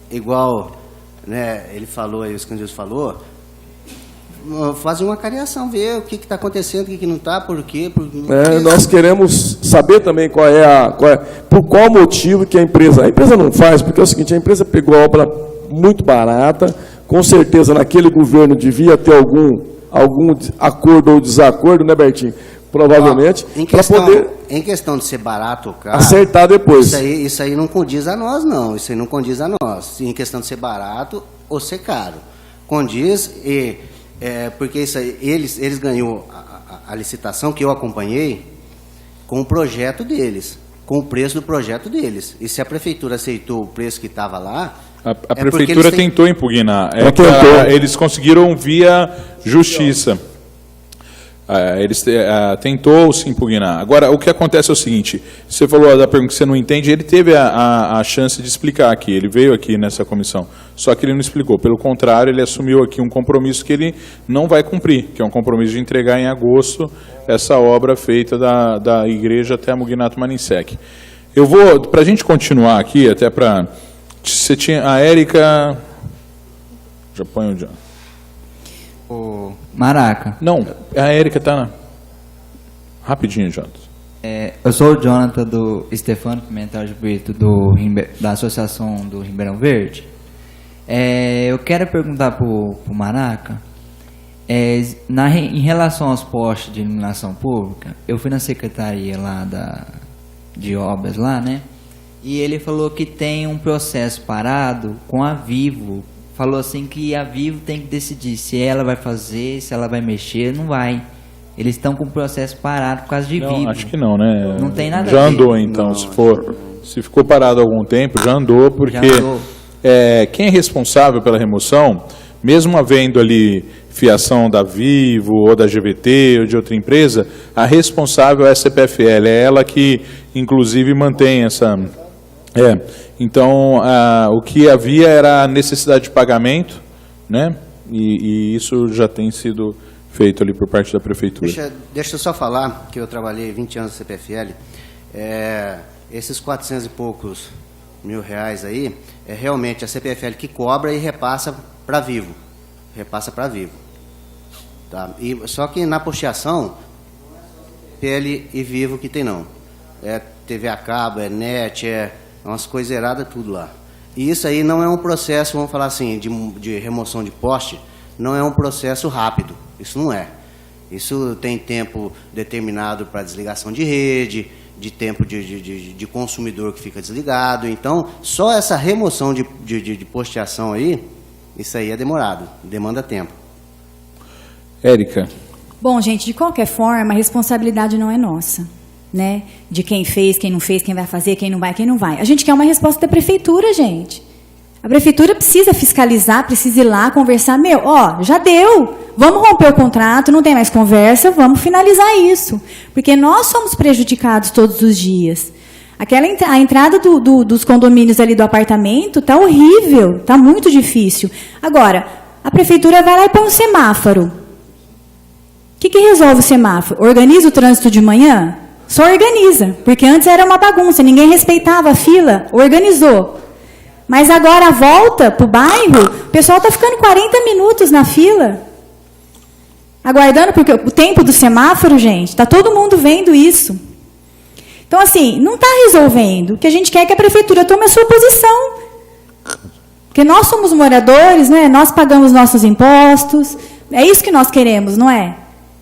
igual, né, ele falou aí, o Escandios falou, fazer uma cariação, ver o que está acontecendo, o que não está, por quê. Nós queremos saber também por qual motivo que a empresa não faz, porque é o seguinte, a empresa pegou a obra muito barata, com certeza naquele governo devia ter algum acordo ou desacordo, né, Bertinho, provavelmente, para poder em questão de ser barato ou caro, acertar depois. Isso aí não condiz a nós, não. Isso aí não condiz a nós. Em questão de ser barato ou ser caro. Condiz, porque isso aí, eles ganhou a licitação que eu acompanhei com o projeto deles, com o preço do projeto deles. E se a prefeitura aceitou o preço que estava lá... A prefeitura tentou impugnar. Eles conseguiram via justiça. Tentou se impugnar. Agora, o que acontece é o seguinte, você falou da pergunta que você não entende, ele teve a chance de explicar aqui, ele veio aqui nessa comissão, só que ele não explicou. Pelo contrário, ele assumiu aqui um compromisso que ele não vai cumprir, que é um compromisso de entregar em agosto essa obra feita da igreja até a Mugnato Maninsek. Eu vou, para a gente continuar aqui, até para... Você tinha a Érica... Já põe o John. O Maraca. Não, a Érica está na... Rapidinho, Jonathan. Eu sou o Jonathan do Stefano Pimentel de Brito, da Associação do Ribeirão Verde. Eu quero perguntar para o Maraca, em relação aos postes de iluminação pública, eu fui na secretaria lá de obras lá, né? E ele falou que tem um processo parado com a Vivo. Falou assim que a Vivo tem que decidir se ela vai fazer, se ela vai mexer, não vai. Eles estão com o processo parado por causa de Vivo. Acho que não, né? Não tem nada já a ver. andou, então, não, se ficou parado há algum tempo, já andou, porque quem é responsável pela remoção, mesmo havendo ali fiação da Vivo, ou da GVT, ou de outra empresa, a responsável é a CPFL, é ela que, inclusive, mantém essa... Então, o que havia era a necessidade de pagamento, né? E isso já tem sido feito ali por parte da prefeitura. Deixa eu só falar que eu trabalhei 20 anos no CPFL. Esses 400 e poucos mil reais aí, é realmente a CPFL que cobra e repassa para Vivo. Tá? Só que na posteação, PL e Vivo que tem não. TV a cabo, NET, umas coisas erradas, tudo lá. E isso aí não é um processo, vamos falar assim, de remoção de poste, não é um processo rápido. Isso não é. Isso tem tempo determinado para desligação de rede, de tempo de consumidor que fica desligado. Então, só essa remoção de posteação aí, isso aí é demorado, demanda tempo. Érica. Bom, gente, de qualquer forma, a responsabilidade não é nossa, né? De quem fez, quem não fez, quem vai fazer, quem não vai, quem não vai. A gente quer uma resposta da prefeitura, gente. A prefeitura precisa fiscalizar, precisa ir lá conversar. Já deu. Vamos romper o contrato, não tem mais conversa, vamos finalizar isso. Porque nós somos prejudicados todos os dias. A entrada dos condomínios ali do apartamento está horrível, está muito difícil. Agora, a prefeitura vai lá e põe um semáforo. O que resolve o semáforo? Organiza o trânsito de manhã? Só organiza, porque antes era uma bagunça, ninguém respeitava a fila, organizou. Mas agora a volta para o bairro, o pessoal está ficando 40 minutos na fila, aguardando, porque o tempo do semáforo, gente, está todo mundo vendo isso. Então, assim, não está resolvendo. O que a gente quer é que a prefeitura tome a sua posição. Porque nós somos moradores, né? Nós pagamos nossos impostos, é isso que nós queremos, não é?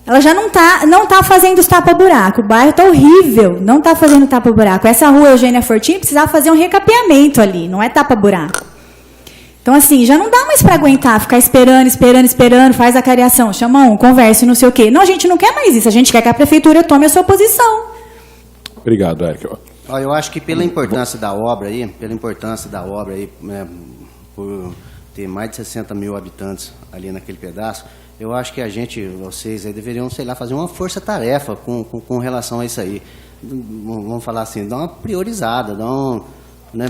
Ela já não tá fazendo os tapa-buraco. O bairro está horrível, não está fazendo tapa-buraco. Essa rua Eugênia Fortin precisava fazer um recapeamento ali, não é tapa-buraco. Então, assim, já não dá mais para aguentar, ficar esperando, faz a cariação, chama conversa, não sei o quê. Não, a gente não quer mais isso, a gente quer que a prefeitura tome a sua posição. Obrigado, Érica. Eu acho que pela importância da obra aí, por ter mais de 60 mil habitantes ali naquele pedaço, eu acho que vocês aí deveriam, sei lá, fazer uma força-tarefa com relação a isso aí. Vamos falar assim, dar uma priorizada, né?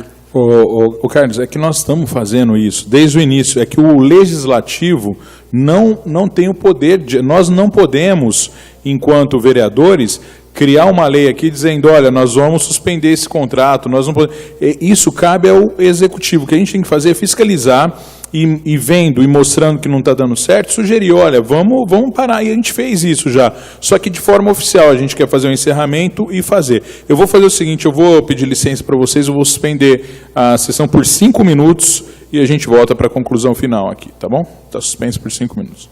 Carlos, é que nós estamos fazendo isso desde o início. É que o legislativo não tem o poder, nós não podemos, enquanto vereadores, criar uma lei aqui dizendo, olha, nós vamos suspender esse contrato, nós não podemos... Isso cabe ao executivo. O que a gente tem que fazer é fiscalizar e vendo e mostrando que não está dando certo, sugerir, olha, vamos parar. E a gente fez isso já. Só que de forma oficial, a gente quer fazer um encerramento e fazer. Eu vou fazer o seguinte, eu vou pedir licença para vocês, eu vou suspender a sessão por 5 minutos e a gente volta para a conclusão final aqui, tá bom? Está suspenso por 5 minutos.